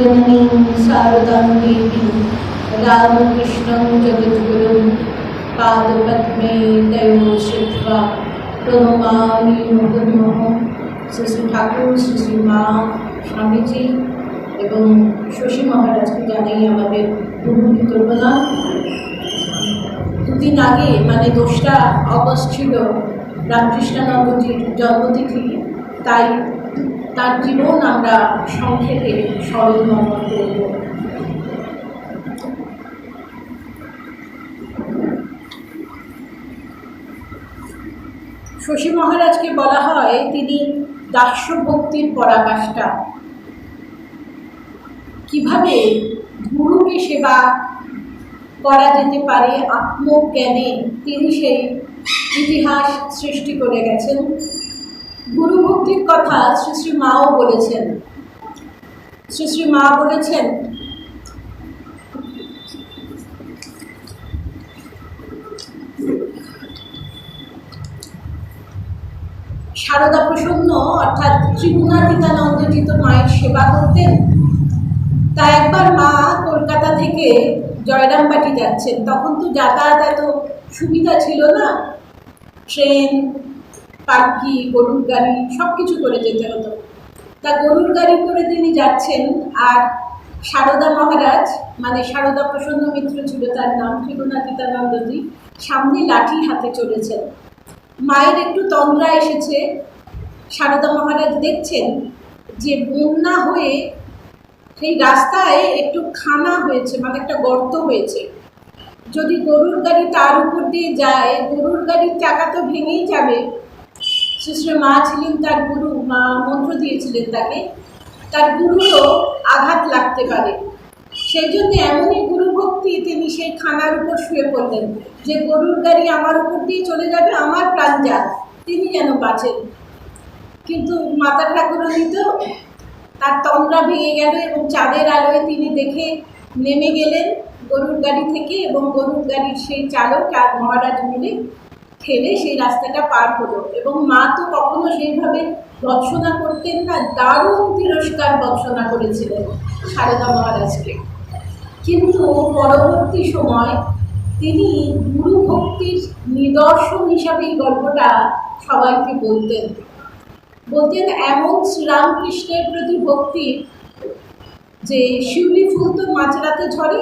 जननीं शारदां देवीं रामकृष्णं जगद्गुरुं पादपद्मे तयोः श्रुत्वा प्रणमामि मुहुर्मुहुः। শ্রী ঠাকুর, শ্রী মা, স্বামীজি এবং শশী মহারাজকে জানাই আমাদের কৃতজ্ঞতা। দুদিন আগে মানে 2রা অগস্ট ছিল রামকৃষ্ণানন্দজির জন্মতিথি, তাই তার জীবন আমরা সংক্ষেপে স্মরণ করব। শশী মহারাজকে বলা হয় তিনি দাস্য ভক্তির পরাকাষ্ঠা। কিভাবে গুরুকে সেবা করা যেতে পারে আত্মজ্ঞানে তিনি সেই ইতিহাস সৃষ্টি করে গেছেন। গুরু ভক্তির কথা শ্রী শ্রী মাও বলেছেন। শ্রী শ্রী মা বলেছেন, সারদা প্রসন্ন অর্থাৎ ত্রিগুণাতীতানন্দজি তো মায়ের সেবা করতেন। তা একবার মা কলকাতা থেকে জয়রামবাটি যাচ্ছেন, তখন তো যাতায়াত এত সুবিধা ছিল না, ট্রেন, পাখি, গরুর গাড়ি সব কিছু করে যেতে হতো। তা গরুর গাড়ি করে তিনি যাচ্ছেন, আর সারদা মহারাজ মানে সারদা প্রসন্ন মিত্র ছিল তার নাম, ত্রিগুণাতীতানন্দজি সামনে লাঠি হাতে চলেছেন। মায়ের একটু তন্দ্রা এসেছে। সারদা মহারাজ দেখছেন যে বন্যা হয়ে সেই রাস্তায় একটু খানা হয়েছে, মানে একটা গর্ত হয়েছে। যদি গরুর গাড়ি তার উপর দিয়ে যায়, গরুর গাড়ির চাকা তো ভেঙেই যাবে। শ্রী মা ছিলেন তার গুরু, মা মন্ত্র দিয়েছিলেন তাকে, তার গুরুরও আঘাত লাগতে পারে। সেই জন্য এমনই গুরু ভক্তি, তিনি সেই খানার উপর শুয়ে পড়লেন যে গরুর গাড়ি আমার উপর দিয়ে চলে যাবে, আমার প্রাণ যাক, তিনি যেন বাঁচেন। কিন্তু মাতা ঠাকুরানী তো তার তন্দ্রা ভেঙে গেল এবং চাঁদের আলোয় তিনি দেখে নেমে গেলেন গরুর গাড়ি থেকে, এবং গরুর গাড়ির সেই চালক আর মহারাজ মিলে ঠেলে সেই রাস্তাটা পার হলো। এবং মা তো কখনো সেইভাবে ভৎসনা করতেন না, দারুণ তিরস্কার ভৎসনা করেছিলেন সারদা মহারাজকে। কিন্তু পরবর্তী সময় তিনি গুরু ভক্তির নিদর্শন হিসাবে এই গল্পটা সবাইকে বলতেন। এমন শ্রীরামকৃষ্ণের প্রতি ভক্তি যে শিউলি ফুল তো মাঝরাতে ঝরে,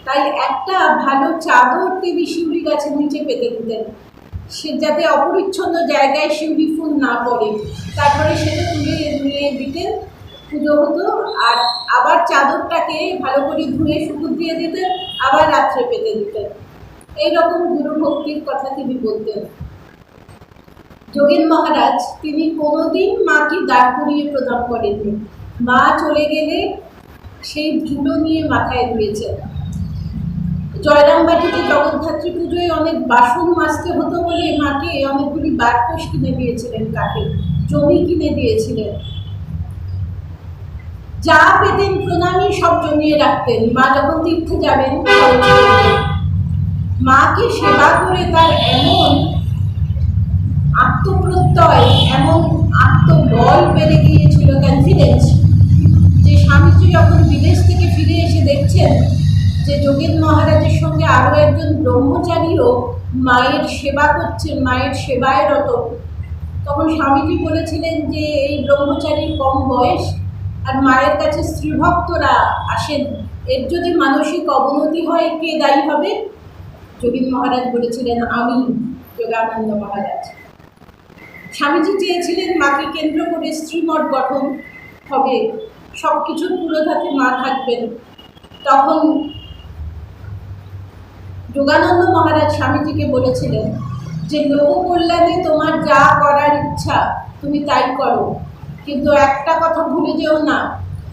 তাই একটা ভালো চাদর তিনি শিউলি গাছের নিচে পেতে দিতেন, সে যাতে অপরিচ্ছন্ন জায়গায় শিউলি ফুল না পড়ে। তারপরে সেটা তুলে নিয়ে দিতেন, পুজো হতো, আর আবার চাদরটাকে ভালো করে ধুয়ে শুকুর দিয়ে দিতেন, আবার রাত্রে পেতে দিতেন। এইরকম গুরু ভক্তির কথা তিনি বলতেন। যোগেন মহারাজ তিনি কোনোদিন মাকে দাঁড় করিয়ে প্রদান করেননি। মা চলে গেলে সেই ধুলো নিয়ে মাথায় ধুয়েছেন। জয়রামবাটিতে জগদ্ধাত্রী পুজোয় অনেক বাসন মাজতে হতো বলে মাকে অনেকগুলি বারকোষ কিনে দিয়েছিলেন, কাঠে জমি কিনে দিয়েছিলেন। যা পেতেন প্রণামী সব জমিয়ে রাখতেন, মা যখন তীর্থে যাবেন মাকে সেবা করে তার এমন আত্মপ্রত্যয়, এমন আত্মবল বেড়ে গিয়েছিল, কনফিডেন্স, যে স্বামীজি যখন বিদেশ থেকে ফিরে এসে দেখছেন যে যোগেন মহারাজের সঙ্গে আরও একজন ব্রহ্মচারীও মায়ের সেবা করছেন, মায়ের সেবায় রত, তখন স্বামীজি বলেছিলেন যে এই ব্রহ্মচারীর কম বয়স আর মায়ের কাছে স্ত্রীভক্তরা আসেন, এর যদি মানসিক অবনতি হয় কে দায়ী হবে? যোগেন মহারাজ বলেছিলেন আমি, যোগানন্দ মহারাজ। স্বামীজি চেয়েছিলেন মাকে কেন্দ্র করে শ্রীমঠ গঠন হবে, সব কিছুর পুরোধাতে মা থাকবেন। তখন যোগানন্দ মহারাজ স্বামীজিকে বলেছিলেন যে লোক কল্যাণে তোমার যা করার ইচ্ছা তুমি তাই করো, কিন্তু একটা কথা ভুলে যেও না,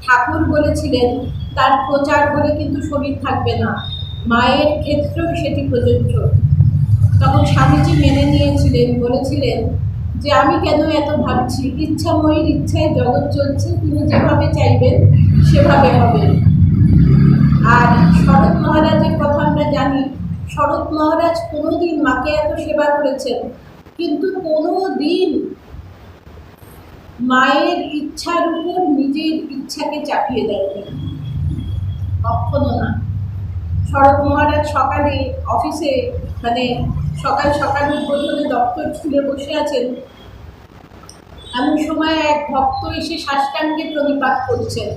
ঠাকুর বলেছিলেন তার প্রচার হলে কিন্তু শরীর থাকবে না, মায়ের ক্ষেত্রেও সেটি প্রযোজ্য। তখন স্বামীজি মেনে নিয়েছিলেন, বলেছিলেন যে আমি কেন এত ভাবছি, ইচ্ছাময়ীর ইচ্ছায় জগৎ চলছে, তিনি যেভাবে চাইবেন সেভাবে হবে। আর শরৎ মহারাজের কথা আমরা জানি, শরৎ মহারাজ কোনোদিন মাকে এত সেবা করেছেন, কিন্তু কোনো দিন মায়ের ইচ্ছার উপর নিজের ইচ্ছাকে চাপিয়ে দেয়নি। শরৎ মহারাজ সকালে অফিসে মানে সকাল সকাল উদ্বোধনে দপ্তর খুলে বসে আছেন, এমন সময় এক ভক্ত এসে সাষ্টাঙ্গে প্রণিপাত করছেন।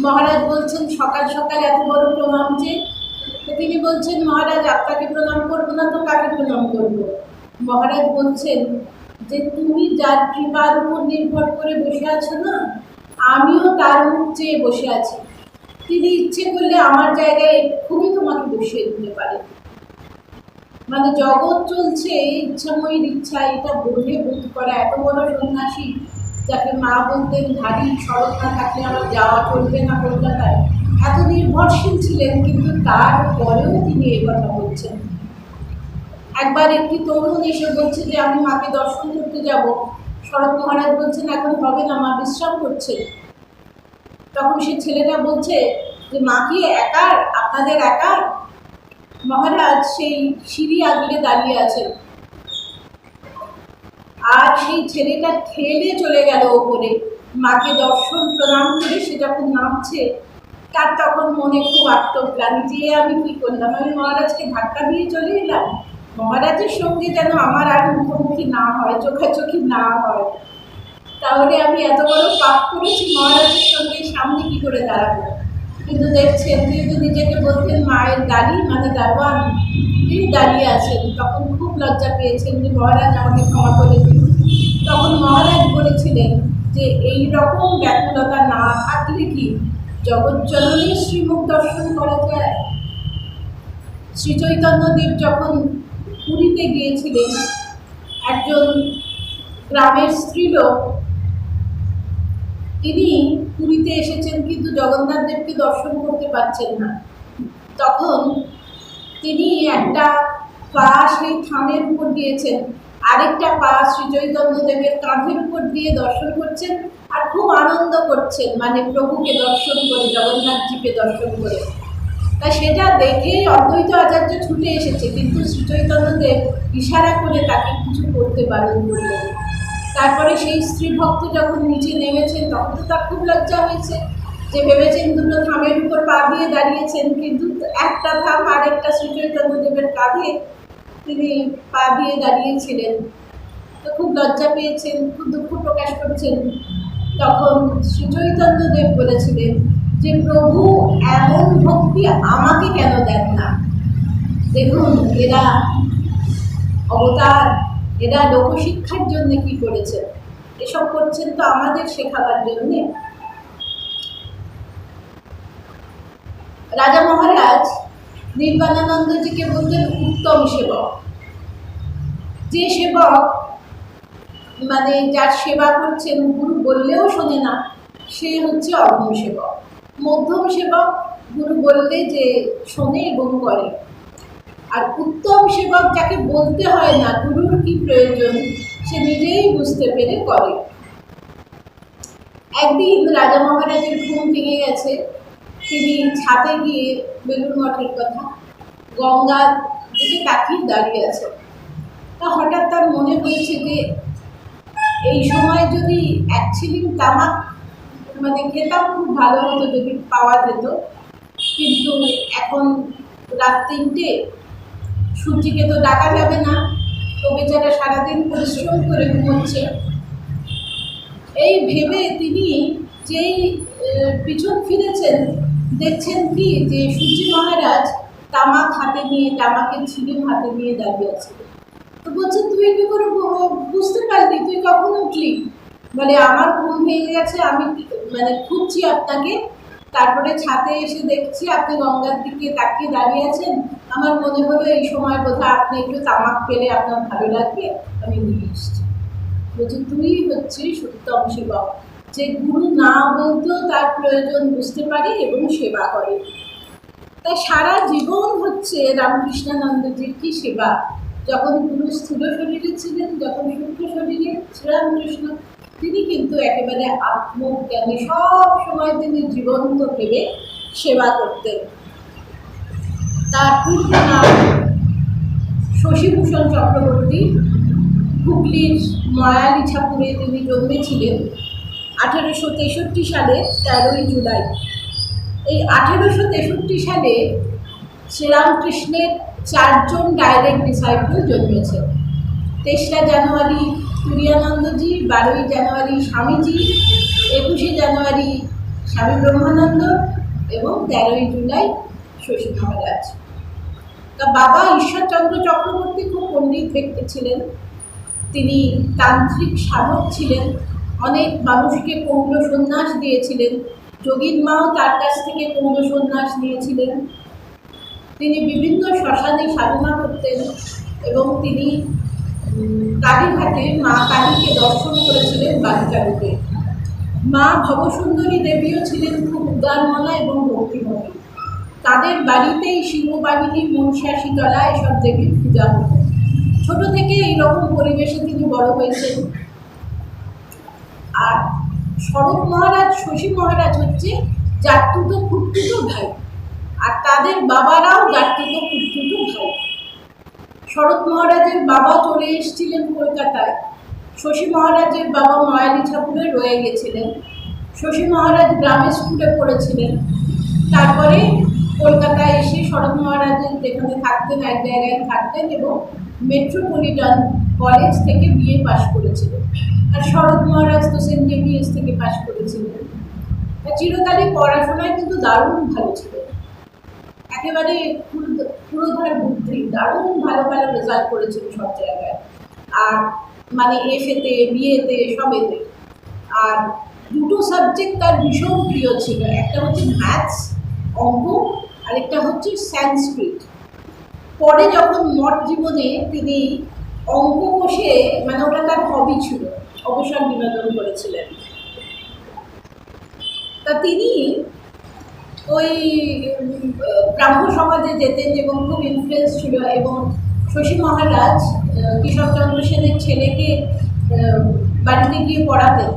মহারাজ বলছেন সকাল সকাল এত বড় প্রণাম যে? তিনি বলছেন মহারাজ আপনাকে প্রণাম করবো না তো কাকে প্রণাম করবো? মহারাজ বলছেন যে তুমি যার কৃপার উপর নির্ভর করে বসে আছো না, আমিও তার মুখ চেয়ে বসে আছি। তিনি ইচ্ছে করলে আমার জায়গায় এক্ষুনি তোমাকে বসিয়ে দিতে পারেন। মানে জগৎ চলছে ইচ্ছাময়ীর ইচ্ছা, এটা বোধে বোধ করা। এত বড় সন্ন্যাসী যাকে মা বলতেন ভারী শরৎ না থাকলে আমার যাওয়া চলবে না কলকাতায়, এত নির্ভরশীল ছিলেন, কিন্তু তারপরেও তিনি এই কথা বলছেন। একবার একটি তরুণ এসে বলছে যে আমি মাকে দর্শন করতে যাব। শরৎ মহারাজ বলছেন এখন হবে না, মা বিশ্রাম করছেন। তখন সে ছেলেটা বলছে যে মা কি একার, আপনাদের একার? মহারাজ সেই সিঁড়ি আগলে দাঁড়িয়ে আছেন, আর সেই ছেলেটা ঠেলে চলে গেল ওপরে। মাকে দর্শন প্রণাম করে সে যখন নামছে, তার তখন মনে খুব আত্মগ্লানি যে আমি কি করলাম, আমি মহারাজকে ধাক্কা দিয়ে চলে এলাম। মহারাজের সঙ্গে যেন আমার আর মুখোমুখি না হয়, চোখাচোখি না হয়, তাহলে আমি এত বড় পাপ করেছি, মহারাজের সঙ্গে সামনে কি করে দাঁড়াবো? কিন্তু দেখছেন তিনি নিজেকে বলতেন মায়ের গাড়ি মানে দারোয়ান, তিনি দাঁড়িয়ে আছেন। তখন খুব লজ্জা পেয়েছেন যে মহারাজ আমাকে ক্ষমা করে দিন। তখন মহারাজ বলেছিলেন যে এই রকম ব্যাকুলতা না থাকলে কি জগজ্জননীর শ্রীমুখ দর্শন করা যায়? শ্রী চৈতন্যদেব যখন পুরীতে গিয়েছিলেন, একজন গ্রামের স্ত্রীলোক তিনি পুরীতে এসেছেন কিন্তু জগন্নাথ দেবকে দর্শন করতে পারছেন না। তখন তিনি একটা পা সেই থামের উপর দিয়েছেন, আরেকটা পা শ্রী চৈতন্যদেবের কাঁধের উপর দিয়ে দর্শন করছেন আর খুব আনন্দ করছেন, মানে প্রভুকে দর্শন করে, জগন্নাথজিকে দর্শন করে। তাই সেটা দেখেই অদ্বৈত আচার্য ছুটে এসেছে, কিন্তু শ্রী চৈতন্যদেব ইশারা করে তাকে কিছু করতে বারণ করলেন। তারপরে সেই স্ত্রী ভক্ত যখন নিচে নেমেছেন তখন তো তার খুব লজ্জা হয়েছে, যে ভেবেছেন দুটো থামের উপর পা দিয়ে দাঁড়িয়েছেন, কিন্তু একটা থাম আরেকটা শ্রী চৈতন্যদেবের কাঁধে তিনি পা দিয়ে দাঁড়িয়েছিলেন। তো খুব লজ্জা পেয়েছেন, খুব দুঃখ প্রকাশ করছেন। তখন শ্রী চৈতন্যদেব বলেছিলেন যে প্রভু এমন ভক্তি আমাকে কেন দেন না? দেখুন এরা অবতার, এরা লোকশিক্ষার জন্য কি করেছেন, এসব করছেন তো আমাদের শেখাবার জন্যে। রাজা মহারাজ নির্বাণানন্দজিকে বলতেন উত্তম সেবক। যে সেবক মানে যার সেবা করছেন গুরু বললেও শোনে না, সে হচ্ছে অধম সেবক। মধ্যম সেবক গুরু বললে যে শোনে এবং করে। আর উত্তম সেবক যাকে বলতে হয় না গুরুর কি প্রয়োজন, সে নিজেই বুঝতে পেরে করে। একদিন রাজা মহারাজের ঘুম ভেঙে গেছে, তিনি ছাদে গিয়ে বেলুড় মঠের কথা গঙ্গার দিকে তাকিয়ে দাঁড়িয়ে আছে। তা হঠাৎ তার মনে হয়েছে যে এই সময় যদি এক ছিলিম তামাক মানে খেতাম খুব ভালো হতো যদি পাওয়া যেত, কিন্তু এখন রাত 3টে, সূর্যিকে তো ডাকা যাবে না, তো বেচারা সারাদিন পরিশ্রম করে ঘুমোচ্ছে। এই ভেবে তিনি যেই পিছন ফিরেছেন, দেখছেন কি যে সূর্যি মহারাজ তামাক হাতে নিয়ে, তামাকের ছিলিম হাতে নিয়ে দাঁড়িয়ে আছে। তো বলছে তুই কি করে বুঝতে পারলি, তুই কখন উঠলি? বলে আমার ঘুম ভেঙে গেছে, আমি মানে খুঁজছি আপনাকে, তারপরে ছাদে এসে দেখছি আপনি গঙ্গার দিকে তাকিয়ে দাঁড়িয়ে আছেন, আমার মনে হলো এই সময় বোধহয় আপনি একটু তামাক পেলে আপনার ভালো লাগবে, আমি নিয়ে এসছি। বলছি তুই হচ্ছিস উত্তম সেবক, যে গুরু না বলতেও তার প্রয়োজন বুঝতে পারে এবং সেবা করে। তাই সারা জীবন হচ্ছে রামকৃষ্ণানন্দজির কি সেবা। যখন গুরু স্থূল শরীরে ছিলেন, যখন সূক্ষ্ম শরীরে শ্রীরামকৃষ্ণ, তিনি কিন্তু একেবারে আত্মজ্ঞানী, সব সময় তিনি জীবন্ত ভেবে সেবা করতেন। তার পূর্ণ নাম শশীভূষণ চক্রবর্তী। হুগলির ময়ালিছাপুরে তিনি জন্মেছিলেন 1863 সালে 13ই জুলাই। এই 1863 সালে শ্রীরামকৃষ্ণের 4জন ডাইরেক্ট ডিসাইপল জন্মেছে। 23 জানুয়ারি তুরিয়ানন্দজি, 12 জানুয়ারি স্বামীজি, 21 জানুয়ারি স্বামী ব্রহ্মানন্দ এবং 13 জুলাই শশী মহারাজ। তা বাবা ঈশ্বরচন্দ্র চক্রবর্তী খুব পণ্ডিত ব্যক্তি ছিলেন। তিনি তান্ত্রিক সাধক ছিলেন, অনেক মানুষকে কৌল সন্ন্যাস দিয়েছিলেন। যোগীন মাও তার কাছ থেকে কৌল সন্ন্যাস নিয়েছিলেন। তিনি বিভিন্ন শ্মশানে সাধনা করতেন এবং তিনি কালীঘাটে মা কালীকে দর্শন করেছিলেন বালিকা রূপে। মা ভবসুন্দরী দেবীও ছিলেন খুব উদারমনা এবং ভক্তিমতী। তাদের বাড়িতেই সিংহবাহিনী, মনসা, শীতলা এসব দেবীর পূজা হতো। ছোট থেকে এইরকম পরিবেশে তিনি বড় হয়েছেন। আর শরৎ মহারাজ, শশী মহারাজ হচ্ছে জাতুতো খুঁটতুতো ভাই, আর তাদের বাবারাও জাতুতো খুঁটতুতো ভাই। শরৎ মহারাজের বাবা চলে এসেছিলেন কলকাতায়, শশী মহারাজের বাবা ময়ালিছাপুরে রয়ে গেছিলেন। শশী মহারাজ গ্রামে স্কুলে পড়েছিলেন, তারপরে কলকাতায় এসে শরৎ মহারাজের যেখানে থাকতেন এক জায়গায় থাকতেন এবং মেট্রোপলিটন কলেজ থেকে বিএ পাশ করেছিলেন। আর শরৎ মহারাজ তো সেন্ট জেভিয়ার্স থেকে পাশ করেছিলেন। চিরকালই পড়াশোনায় কিন্তু দারুণ ভালো ছিলেন, একেবারে পুরোধর বুদ্ধি, দারুণ ভালো ভালো রেজাল্ট করেছিল সব জায়গায়, আর মানে এফএতে, বিএতে, সবেতে। আর দুটো সাবজেক্ট তার ভীষণ প্রিয় ছিল, একটা হচ্ছে ম্যাথস, অঙ্ক, আরেকটা হচ্ছে সংস্কৃত। পরে যখন মঠ জীবনে তিনি অঙ্ক কষে, মানে ওটা তার হবি ছিল, অবসর বিনোদন করেছিলেন। তা তিনি ওই ব্রাহ্ম সমাজে যেতেন এবং খুব ইনফ্লুয়েন্স ছিল। এবং শশী মহারাজ কেশবচন্দ্র সেনের ছেলেকে বাড়িতে গিয়ে পড়াতেন।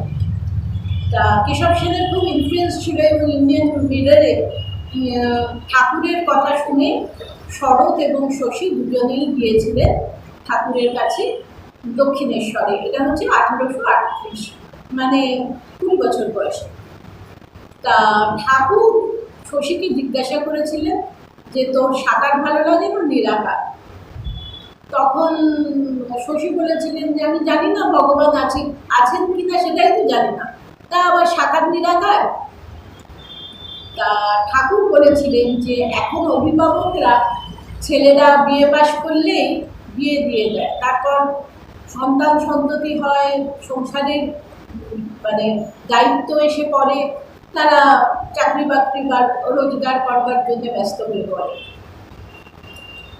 তা কেশব সেনের খুব ইনফ্লুয়েন্স ছিল এবং ইন্ডিয়ান লিডারে ঠাকুরের কথা শুনে শরৎ এবং শশী দুজনেই গিয়েছিলেন ঠাকুরের কাছে দক্ষিণেশ্বরে। এটা হচ্ছে 1838, মানে 20 বছর বয়সে। তা ঠাকুর শশীকে জিজ্ঞাসা করেছিলেন যে তোর সাকার ভালো লাগে না নিরাকার? তখন শশী বলেছিলেন যে আমি জানি না ভগবান আছেন কিনা সেটাই তো জানি না, তা আবার সাকার নিরাকার? তা ঠাকুর বলেছিলেন যে এখন অভিভাবকরা ছেলেরা বিএ পাশ করলেই বিয়ে দিয়ে দেয়, তারপর সন্তান সন্ততি হয়, সংসারের মানে দায়িত্ব এসে পড়ে, তারা চাকরি বাকরি বা রোজগার করবার জন্য ব্যস্ত হয়ে পড়ে।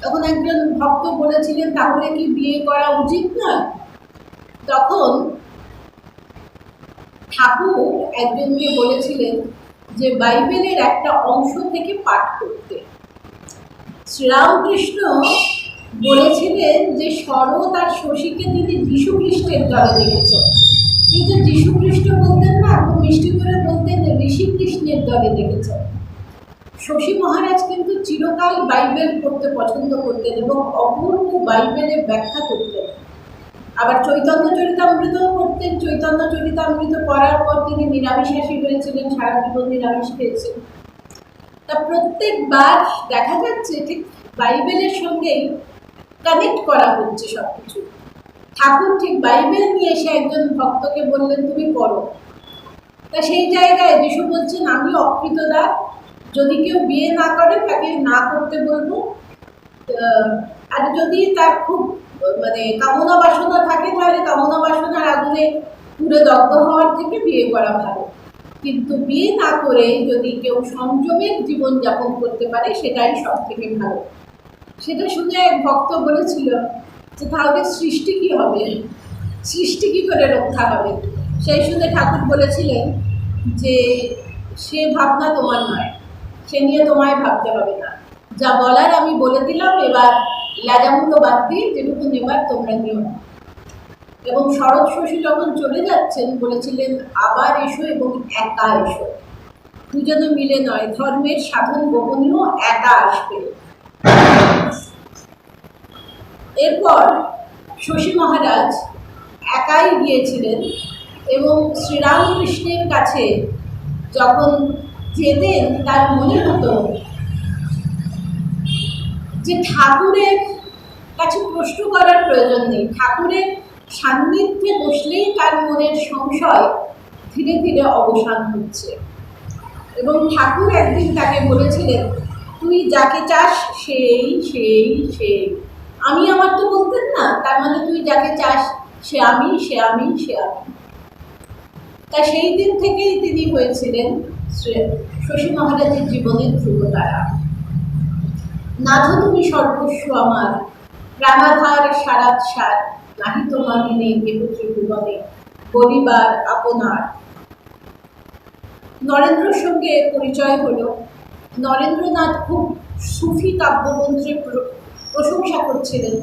তখন একজন ভক্ত বলেছিলেন তাহলে কি বিয়ে করা উচিত নয়? তখন ঠাকুর একজনকে বলেছিলেন যে বাইবেলের একটা অংশ থেকে পাঠ করতে। শ্রীরামকৃষ্ণ বলেছিলেন যে শরৎ আর শশীকে তিনি যীশু খ্রিস্টের দলে দেখেছেন, কিন্তু যীশু খ্রিস্ট বলতেন না, খুব মিষ্টি করে বলতেন ঋষি কৃষ্ণের দলে দেখেছেন। শশী মহারাজ কিন্তু চিরকাল বাইবেল পড়তে পছন্দ করতেন এবং অপূর্ব বাইবেলের ব্যাখ্যা করতেন। আবার চৈতন্য চরিতামৃতও পড়তেন। চৈতন্য চরিতামৃত পড়ার পর তিনি নিরামিষাশী হয়েছিলেন, সারা জীবন নিরামিষ খেয়েছেন। তা প্রত্যেকবার দেখা যাচ্ছে ঠিক বাইবেলের সঙ্গেই কানেক্ট করা হচ্ছে সব কিছু। ঠাকুর ঠিক বাইবেল নিয়ে এসে একজন ভক্তকে বললেন তুমি পড়ো। তা সেই জায়গায় যিশু বলছেন আমি অকৃতদার, যদি কেউ বিয়ে না করে তাকে না করতে বলবো, আর যদি তার খুব মানে কামনা বাসনা থাকে তাহলে কামনা বাসনার আগুনে পুরো দগ্ধ হওয়ার থেকে বিয়ে করা ভালো, কিন্তু বিয়ে না করে যদি কেউ সংযমের জীবনযাপন করতে পারে সেটাই সব থেকে ভালো। সেটা শুনে এক ভক্ত বলেছিল যে তাহলে সৃষ্টি কী হবে, সৃষ্টি কী করে রক্ষা হবে? সেই শুনে ঠাকুর বলেছিলেন যে সে ভাবনা তোমার নয়, সে নিয়ে তোমায় ভাবতে হবে না, যা বলার আমি বলে দিলাম, এবার লাজামুলো বাদ দিয়ে যেটুকু নেবার তোমরা নিও না। এবং শরৎ শশী যখন চলে যাচ্ছেন বলেছিলেন আবার এসো এবং একা এসো, দুজনে মিলে নয়, ধর্মের সাধন গোপনীয় একা আসবে। এরপর শশী মহারাজ একাই গিয়েছিলেন এবং শ্রীরামকৃষ্ণের কাছে যখন যেতেন তার মনে হতো যে ঠাকুরের কাছে প্রশ্ন করার প্রয়োজন নেই, ঠাকুরের সান্নিধ্যে বসলেই তার মনের সংশয় ধীরে ধীরে অবসান হচ্ছে। এবং ঠাকুর একদিন তাকে বলেছিলেন, তুই যাকে চাস সেই সেই সেই। আমি আমার তো বলতেন না, তার মানে তুই যাকে চাস সে আমি, সে আমি, সে আমি। তা সেই দিন থেকেই তিনি হয়েছিলেন শশী মহারাজের জীবনের ধ্রুবতারা। নাথ তুমি সর্বস্ব আমার, প্রাণাধার সারাত সার, নাহি তোমার নেই কেহ ত্রিভুবনে, পরিবার আপনার। নরেন্দ্রর সঙ্গে পরিচয় হলো। নরেন্দ্রনাথ খুব সুফি কাব্যমন্ত্রের প্রশংসা করছিলেন।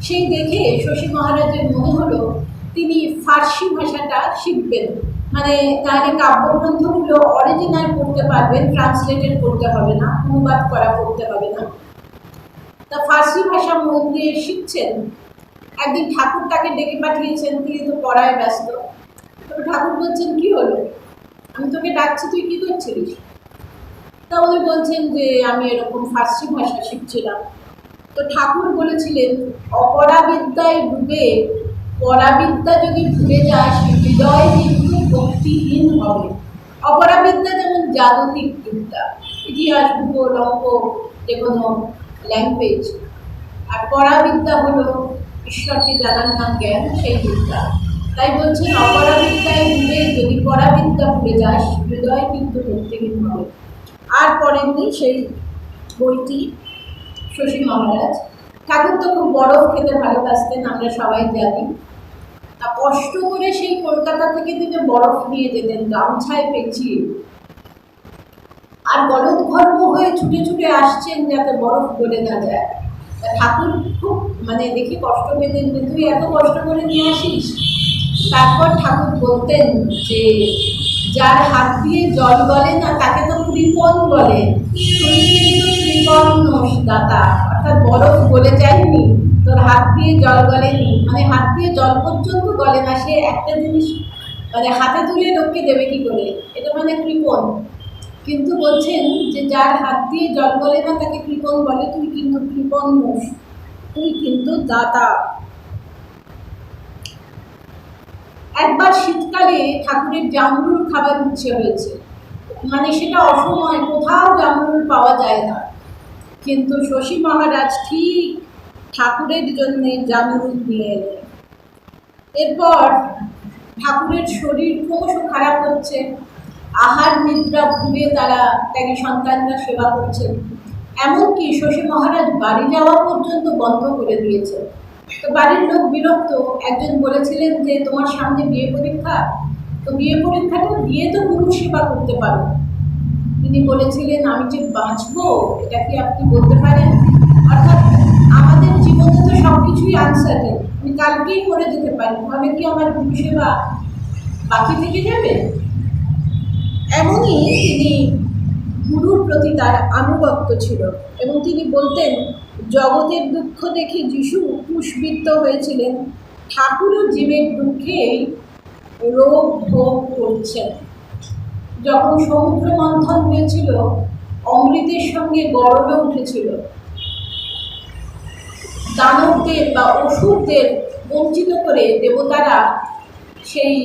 সেই দেখে শশী মহারাজের মনে হলো তিনি ফার্সি ভাষাটা শিখবেন, মানে তাহলে কাব্যগ্রন্থগুলো অরিজিনাল পড়তে পারবেন, ট্রান্সলেটেড করতে হবে না, অনুবাদ করা করতে হবে না। তা ফার্সি ভাষা মন দিয়ে শিখছেন। একদিন ঠাকুর তাকে ডেকে পাঠিয়েছেন, তিনি তো পড়ায় ব্যস্ত। তবে ঠাকুর বলছেন, কি হলো, আমি তোকে ডাকছি, তুই কি করছিলিস? তা উনি বলছেন যে আমি এরকম ফার্সি ভাষা শিখছিলাম। তো ঠাকুর বলেছিলেন, অপরাবিদ্যায় ডুবে পরাবিদ্যা যদি ভুলে যাস, হৃদয় কিন্তু ভক্তিহীন হবে। অপরাবিদ্যা যেমন জাগতিক বিদ্যা, ইতিহাস, ভূগোল, অঙ্ক, যে কোনো ল্যাঙ্গুয়েজ। আর পরাবিদ্যা হলো ঈশ্বরকে জানার নাম জ্ঞান, সেই বিদ্যা। তাই বলছেন, অপরাবিদ্যায় ডুবে যদি পরাবিদ্যা ভুলে যাস, হৃদয় কিন্তু ভক্তিহীন হবে। আর পড়েননি সেই বইটি শশী মহারাজ। ঠাকুর তো খুব বরফ খেতে ভালোবাসতেন, আমরা সবাই জানি। তা কষ্ট করে সেই কলকাতা থেকে তিনি বরফ নিয়ে যেতেন গামছায় পেঁচিয়ে, আর গলদঘর্ম হয়ে ছুটে ছুটে আসছেন যাতে বরফ গলে না যায়। তা ঠাকুর খুব দেখে কষ্ট পেতেন যে তুই এত কষ্ট করে নিয়ে আসিস। তারপর ঠাকুর বলতেন যে যার হাত দিয়ে জল গলে না তাকে তো কৃপণ বলে, তুই কিন্তু কৃপণ নোস দাতা, অর্থাৎ বরফ গলে যায়নি, তোর হাত দিয়ে জল গলেনি, হাত দিয়ে জল পর্যন্ত গলে না, সে একটা জিনিস হাতে তুলে লোককে দেবে কি করে, এটা কৃপণ। কিন্তু বলছেন যে যার হাত দিয়ে জল গলে না তাকে কৃপণ বলে, তুই কিন্তু কৃপণ নোস, তুই কিন্তু দাতা। একবার শীতকালে ঠাকুরের জামরুল খাবার ইচ্ছে হয়েছে, সেটা অসময়, কোথাও জামরুল পাওয়া যায় না। কিন্তু শশী মহারাজ ঠিক ঠাকুরের জন্য জামরুল নিয়ে এলেন। এরপর ঠাকুরের শরীর ক্রমশ খারাপ হচ্ছে, আহার নিদ্রা ভুলে তারা ত্যাগী সন্তানরা সেবা করছেন। এমনকি শশী মহারাজ বাড়ি যাওয়া পর্যন্ত বন্ধ করে দিয়েছে। তো বাড়ির লোক বিরক্ত। একজন বলেছিলেন যে তোমার সামনে বিয়ে পরীক্ষা, তো বিয়ে পরীক্ষাটা দিয়ে তো গুরু সেবা করতে পারো। তিনি বলেছিলেন, আমি যে বাঁচবো এটা কি আপনি বলতে পারেন? অর্থাৎ আমাদের জীবনে তো সব কিছুই আনসার্টেন, আমি কালকেই করে যেতে পারি, তবে কি আমার গুরু সেবা বাকি থেকে যাবে? এমনই তিনি গুরুর প্রতি তার আনুগত্য ছিল। এবং তিনি বলতেন, জগতের দুঃখ দেখে যিশু ক্রুশবিদ্ধ হয়েছিলেন, ঠাকুরও জীবের দুঃখেই রোগ ভোগ করছেন। যখন সমুদ্র মন্থন হয়েছিল, অমৃতের সঙ্গে গরলে উঠেছিল, দানবদের বা অসুরদের বঞ্চিত করে দেবতারা সেই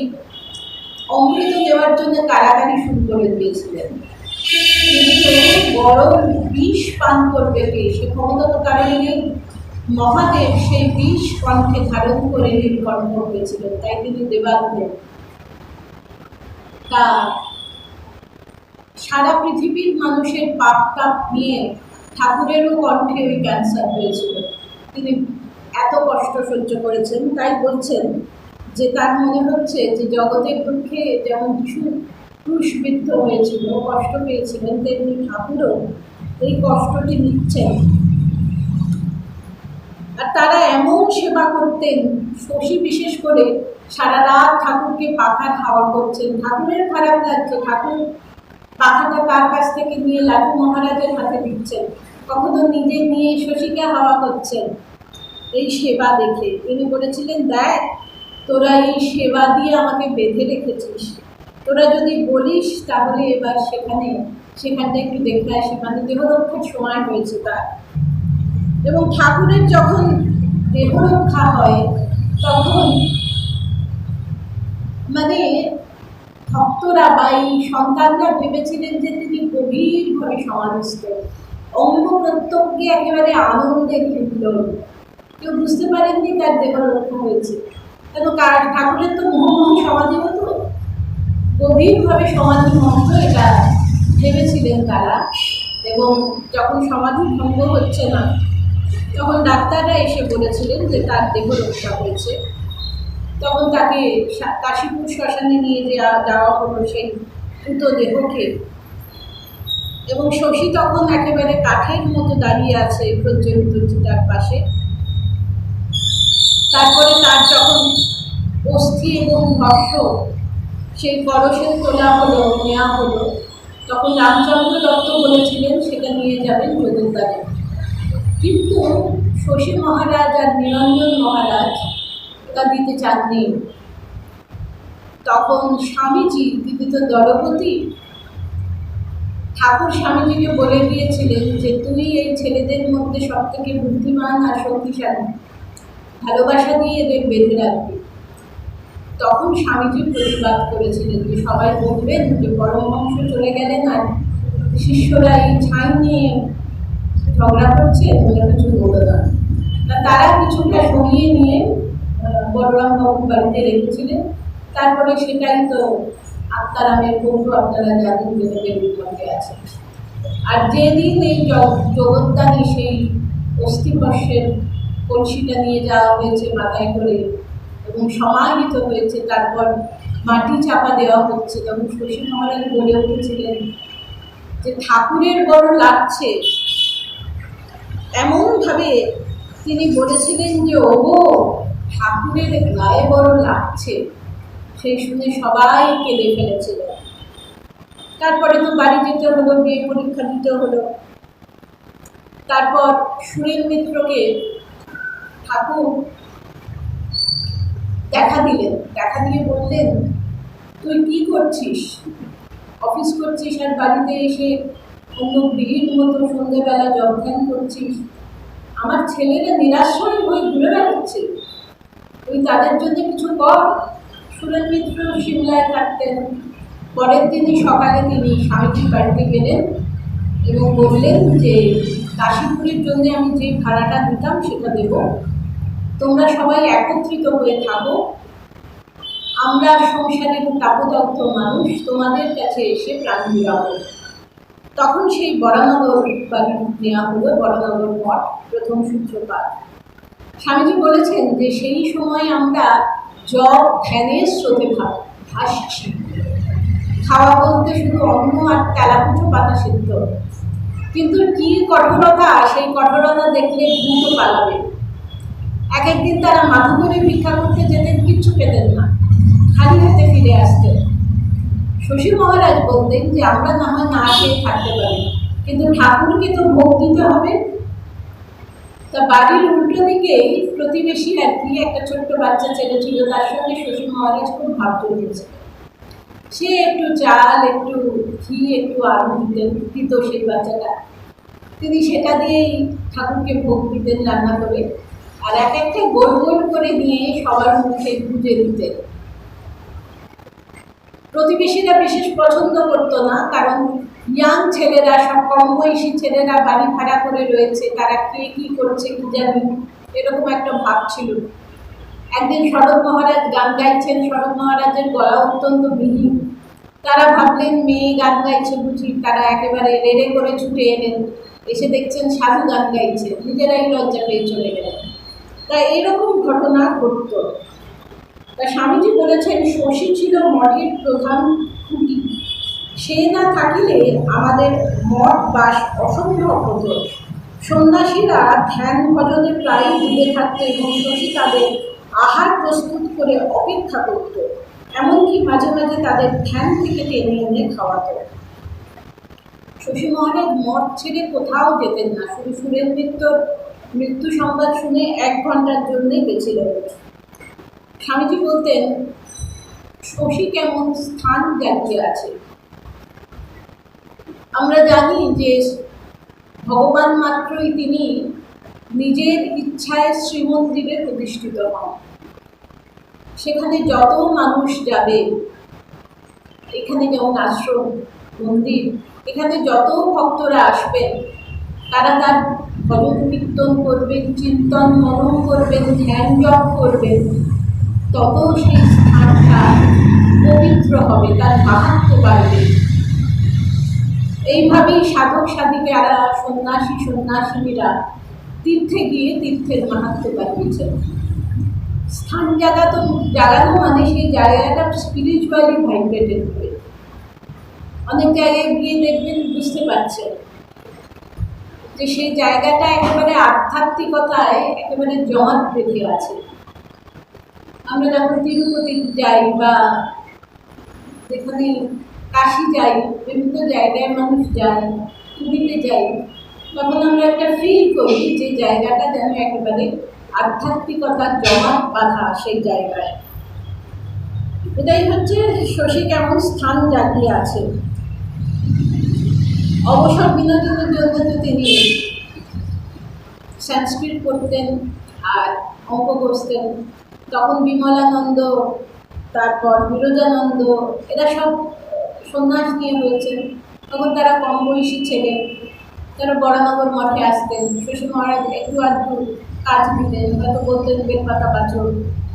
অমৃত দেওয়ার জন্য কারাগারি শুরু করে দিয়েছিলেন। গরল বিষ পান করবে কে, সে ক্ষমতা তো কারণে নেই। মহাদেব সেই বিষ কণ্ঠে ধারণ করে নির্কণ্ঠ হয়েছিলেন, তাই তিনি দেবাদেব। তা সারা পৃথিবীর মানুষের পাপ তাপ নিয়ে ঠাকুরেরও কণ্ঠে ওই ক্যান্সার হয়েছিল। তিনি এত কষ্ট সহ্য করেছেন, তাই বলছেন যে তার মনে হচ্ছে যে জগতের দুঃখে যেমন যিশু ক্রুশবিদ্ধ হয়েছিল, কষ্ট পেয়েছিলেন, তেমনি ঠাকুরও এই কষ্টটি নিচ্ছেন। আর তারা এমন সেবা করতেন, শশী বিশেষ করে সারা রাত ঠাকুরকে পাখার হাওয়া করছেন। ঠাকুরের খারাপ লাগছে, ঠাকুর পাখাটা তার কাছ থেকে নিয়ে লাটু মহারাজের হাতে দিচ্ছেন, কখনো নিজে নিয়ে শশীকে হাওয়া করছেন। এই সেবা দেখে তিনি বলেছিলেন, দেখ তোরা এই সেবা দিয়ে আমাকে বেঁধে রেখেছিস, তোরা যদি বলিস তাহলে এবার সেখানটা একটু দেখে আসি, দেহরক্ষার সময় হয়েছে তার। এবং ঠাকুরের যখন দেহরক্ষা হয় তখন মানে ভক্তরা বা এই সন্তানরা ভেবেছিলেন যে তিনি গভীরভাবে সমাধিস্থ, অঙ্গ প্রত্যঙ্গে একেবারে আনন্দের হিল্লোল। কেউ বুঝতে পারেননি তার দেহ রক্ষা হয়েছে। কেন ঠাকুরের তো মুহুর্মুহু সমাধি হতো, গভীরভাবে সমাধিমগ্ন এটা ভেবেছিলেন তারা। এবং যখন সমাধি ভঙ্গ হচ্ছে না তখন ডাক্তাররা এসে বলেছিলেন যে তার দেহ রক্ষা হয়েছে। তখন তাকে কাশীপুর শ্মশানে নিয়ে যাওয়া হলো সেই দ্রুত দেহকে। এবং শশী তখন একেবারে কাঠের মতো দাঁড়িয়ে আছে প্রজ্বলিত চিতার পাশে। তারপরে তার যখন অস্থি এবং ভস্য সেই কলসে তোলা হলো, নেওয়া হলো, তখন রামচন্দ্র দত্ত বলেছিলেন সেটা নিয়ে যাবেন জগদ্দারে। কিন্তু শশী মহারাজ আর নিরঞ্জন মহারাজ তা দিতে চাননি। তখন স্বামীজি, তিনি তো দলপতি, ঠাকুর স্বামীজিকে বলে দিয়েছিলেন যে তুই এই ছেলেদের মধ্যে সব থেকে বুদ্ধিমান আর শক্তিশালী, ভালোবাসা দিয়ে এদের বেঁধে রাখবি। তখন স্বামীজি প্রতিবাদ করেছিলেন যে সবাই বলবেন যে পরমহংস চলে গেলেন আর শিষ্যরা এই ছাই নিয়ে ঝগড়া করছে, তোমরা কিছু বলো না। তারা কিছুটা সরিয়ে নিয়ে বলরাম বাবুর বাড়িতে রেখেছিলেন। তারপরে সেটাই তো আত্মারামের বন্ধু, আপনারা জানেন বেদের বিভাগে আছে। আর যেদিন এই জগদ্দানি সেই অস্থিভস্যের কলসিটা নিয়ে যাওয়া হয়েছে মাথায় করে এবং সমাহিত হয়েছে, তারপর মাটি চাপা দেওয়া হচ্ছে, তখন শশী মহারাজ বলে উঠেছিলেন যে ঠাকুরের বড় লাগছে। এমনভাবে তিনি বলেছিলেন যে ওগো ঠাকুরের গায়ে বড় লাগছে। সেই শুনে সবাই কেঁদে ফেলেছিল। তারপরে তো বাড়ি যেতে হলো, বিয়ে পরীক্ষা দিতে হলো। তারপর সুরেন মিত্রকে ঠাকুর দেখা দিলেন, দেখা দিয়ে বললেন তুই কি করছিস, অফিস করছিস আর বাড়িতে এসে অন্য গৃহীর মতো সন্ধ্যেবেলা জবধান করছিস। আমার ছেলেরা নিরাশ্রয় হয়ে ঘুরে বেড়াচ্ছে, তুই তাদের জন্য কিছু কর। সুরেন মিত্র সিমলায় থাকতেন। পরের দিনই সকালে তিনি স্বামীজির বাড়িতে গেলেন এবং বললেন যে কাশীপুরের জন্য আমি যে ভাড়াটা দিতাম সেটা দেব, তোমরা সবাই একত্রিত হয়ে থাকো, আমরা সংসারের তাপদগ্ধ মানুষ তোমাদের কাছে এসে প্রাণ বিরাব। তখন সেই বরানগর বাড়ি নেওয়া হলো, বরানগর মঠ, প্রথম সূত্রপাত। স্বামীজি বলেছেন যে সেই সময় আমরা জব ধ্যানের স্রোতে ভাসছি। খাওয়া বলতে শুধু অন্ন আর তেলাকুচো পাতা সিদ্ধ, কিন্তু কি কঠোরতা, সেই কঠোরতা দেখলে দ্রুত পালাবে। এক একদিন তারা মাধুকরে ভিক্ষা করতে যেতেন, কিচ্ছু পেতেন না, খালি হাতে ফিরে আসতেন। শশী মহারাজ বলতেন যে আমরা না হয় না খেয়ে থাকতে পারি, কিন্তু ঠাকুরকে তো ভোগ দিতে হবে। তা বাড়ির উল্টো দিকেই প্রতিবেশী আর কি একটা ছোট্ট বাচ্চা ছেলে ছিল, তার সঙ্গে শশী মহারাজ খুব ভাব জমিয়েছে। সে একটু চাল, একটু ঘি, একটু আলু দিত সেই বাচ্চাটা। তিনি সেটা দিয়েই ঠাকুরকে ভোগ দিতেন রান্না করে, আর এক একটা গোল গোল করে নিয়ে সবার মুখে গুঁজে দিতেন। প্রতিবেশীরা বিশেষ পছন্দ করতো না, কারণ ইয়াং ছেলেরা, সব কম বয়সী ছেলেরা বাড়ি ভাড়া করে রয়েছে, তারা কে কি করছে কি জানি, এরকম একটা ভাব ছিল। একদিন শরৎ মহারাজ গান গাইছেন, শরৎ মহারাজের গলা অত্যন্ত বিহীন। তারা ভাবলেন মেয়ে গান গাইছে বুঝি, তারা একেবারে রেড়ে করে ছুটে এলেন, এসে দেখছেন সাধু গান গাইছে, নিজেরাই লজ্জা পেয়ে চলে গেলেন। তাই এরকম ঘটনা ঘটত। তা স্বামীজি বলেছেন শশী ছিল মঠের প্রধান খুঁটি, সে না থাকিলে আমাদের মঠ বাস অসম্ভব হতো। সন্ন্যাসীরা ধ্যান ভজনে প্রায় ডুবে থাকত এবং শশী তাদের আহার প্রস্তুত করে অপেক্ষা করত, এমনকি মাঝে মাঝে তাদের ধ্যান থেকে টেনে এনে খাওয়াত। শশী মহারাজ মঠ ছেড়ে কোথাও যেতেন না, শুধু সুরেন মিত্রর মৃত্যু সংবাদ শুনে 1 ঘন্টার জন্যই বেঁচে গেলেন। স্বামীজি বলতেন শশী কেমন স্থান ত্যাগে আছে। আমরা জানি যে ভগবান মাত্রই তিনি নিজের ইচ্ছায় শ্রীমন্দিরে প্রতিষ্ঠিত হন। সেখানে যত মানুষ যাবে, এখানে যেমন আশ্রম মন্দির, এখানে যত ভক্তরা আসবেন তারা তার ভজন কীর্তন করবেন, চিন্তন মনন করবেন, ধ্যান জপ করবেন, তত সেই স্থানটা পবিত্র হবে, তার মাহাত্ম্য বাড়বে। এইভাবেই সাধক সাধিকারা, সন্ন্যাসী সন্ন্যাসিনীরা তীর্থে গিয়ে তীর্থের মাহাত্ম্য বাড়িয়েছেন। স্থান জাগানো মানে সেই জায়গাটা স্পিরিচুয়ালি ভাইব্রেটেড হবে। অনেক জায়গায় গিয়ে দেখবেন, বুঝতে পারছেন যে সেই জায়গাটা একেবারে আধ্যাত্মিকতায় একেবারে জমাট বেঁধে আছে। আমরা যখন তিরুপতি যাই বা যেখানে কাশি যাই, বিভিন্ন জায়গায় মানুষ যায়, পুরীতে যাই, তখন আমরা একটা ফিল করি যে জায়গাটা যেন একেবারে আধ্যাত্মিকতার জমাট বাঁধা সেই জায়গায়। এটাই হচ্ছে শশী কেমন স্থান জাগিয়ে আছে। অবসর বিনোদনের জন্য তো তিনি সংস্কৃত পড়তেন আর অঙ্ক কষতেন। তখন বিমলানন্দ, তারপর বিরজানন্দ, এরা সব সন্ন্যাস নিয়ে হয়েছেন। তখন তারা কম বয়সী ছেলে, তারা বরানগর মঠে আসতেন। শশী মহারাজ একটু আধটু কাজ দিতেন, হয়তো বলতেন বেলপাতা বাঁচো,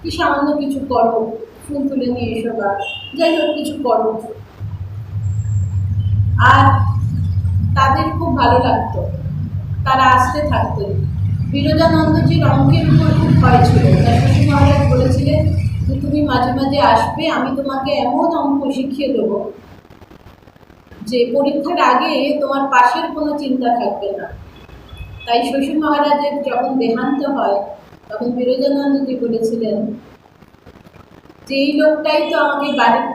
কি সামান্য কিছু করো, ফুল তুলে নিয়ে এসো, বা যাই হোক কিছু করো। আর তাদের খুব ভালো লাগতো, তারা আসতে থাকতেন। বিরজানন্দজির অঙ্কের উপর খুব ভয় ছিল। শশী মহারাজ বলেছিলেন যে তুমি মাঝে মাঝে আসবে, আমি তোমাকে এমন অঙ্ক শিখিয়ে দেবো যে পরীক্ষার আগে তোমার পাশের কোনো চিন্তা থাকবে না। তাই শশী মহারাজের যখন দেহান্ত হয়, তখন বিরজানন্দজি বলেছিলেন যে এই লোকটাই তো আমাকে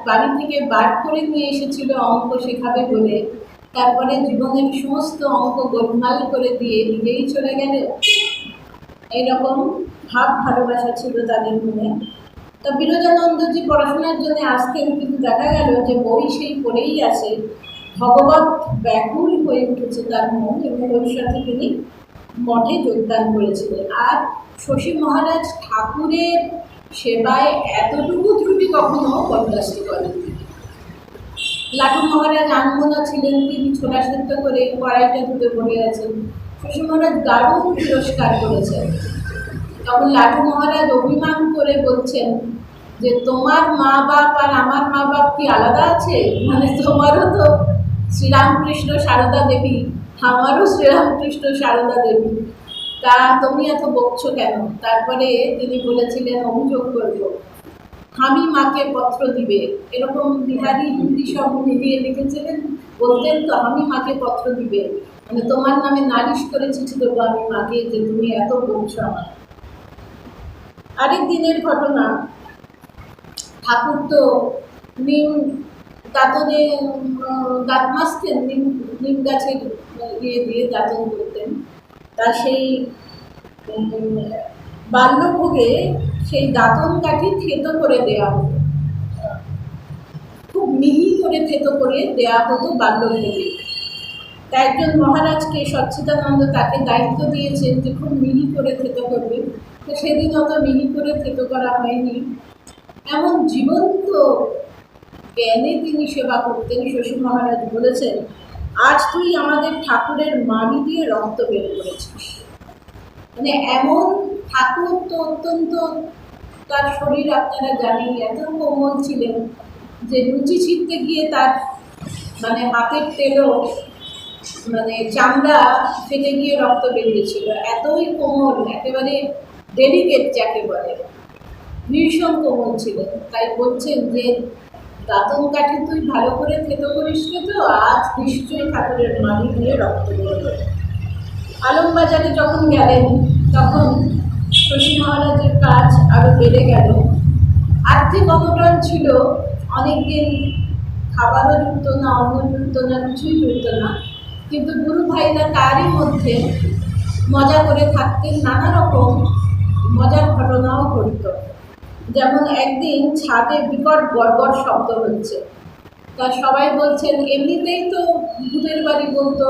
বাড়ি থেকে বার করে নিয়ে এসেছিল অঙ্ক শেখাবে বলে, তারপরে জীবনের সমস্ত অঙ্ক গোলমাল করে দিয়ে নিজেই চলে গেল। এইরকম ভাব ভালোবাসা ছিল তাদের মনে। তা বিরজানন্দজি পড়াশোনার জন্য আসতেন, কিন্তু দেখা গেল যে বই সেই পড়েই আছে, ভগবত ব্যাকুল হয়ে উঠেছে তার মন, এবং ওই সাথে তিনি মঠে যোগদান করেছিলেন। আর শশী মহারাজ ঠাকুরের সেবায় এতটুকু ত্রুটি কখনো বরদাস্ত করেননি। লাটু মহারাজ আনমনা ছিলেন, তিনি ছোলা সেদ্ধ করে কড়াইটা ধুতে পড়ে আছেন। শশী মহারাজ দারুণ তিরস্কার করেছেন। তখন লাটু মহারাজ অভিমান করে বলছেন যে তোমার মা বাপ আর আমার মা বাপ কি আলাদা আছে? মানে তোমারও তো শ্রীরামকৃষ্ণ সারদা দেবী, আমারও শ্রীরামকৃষ্ণ সারদা দেবী, তা তুমি এত বকছো কেন? তারপরে তিনি বলেছিলেন, অভিযোগ করবো, আমি মাকে পত্র দিবে, এরকম বিহারি হিন্দি সব মিলিয়ে লিখেছিলেন। বলতেন তো আমি মাকে পত্র দিবে, মানে তোমার নামে নালিশ করে চিঠি দেবো আমি মাকে যে তুমি এত বকছো আমার। আরেক দিনের ঘটনা, ঠাকুর তো নিম দাঁতনে দাঁত মাজতেন, নিম গাছের ইয়ে দিয়ে দাঁতন করতেন। তা সেই বাল্যভোগে সেই দাঁতন কাঠি থেতো করে দেওয়া হতো, খুব মিহি করে থেতো করে দেওয়া হতো বাল্যভোগে। তা একজন মহারাজকে সচ্চিদানন্দ তাকে দায়িত্ব দিয়েছেন যে খুব মিহি করে থেতো করবে। তো সেদিন অত মিহি করে থেতো করা হয়নি। এমন জীবন্ত জ্ঞানে তিনি সেবা করতেন। শশী মহারাজ বলেছেন, আজ তুই আমাদের ঠাকুরের মাড়ি দিয়ে রক্ত বের করেছিস। মানে এমন ঠাকুর তো অত্যন্ত, তার শরীর আপনারা জানেন এত কোমল ছিলেন যে লুচি ছিঁড়তে গিয়ে তার মানে হাতের তেলও মানে চামড়া ফেটে গিয়ে রক্ত বেরিয়েছিল। এতই কোমল, একেবারে ডেলিকেট যাকে বলে, ভীষণ কোমল ছিলেন। তাই বলছেন যে দাঁতন কাঠি তুই ভালো করে থেতো করিস তো, আজ নিশ্চয়ই ঠাকুরের মাড়ি দিয়ে রক্ত বেরোবে। আলমবাজারে যখন গেলেন, তখন শশী মহারাজের কাজ আরও বেড়ে গেল। আর্থিক অনটন ছিল, অনেকদিন খাবারও জুটত না, অন্ন জুটত না, কিছুই জুটত না। কিন্তু গুরু ভাইরা তারই মধ্যে মজা করে থাকতেন, নানা রকম মজার ঘটনাও ঘটত। যেমন একদিন ছাদে বিকট গড়গড় শব্দ হচ্ছে, তা সবাই বলছেন এমনিতেই তো ভূতের বাড়ি বলতো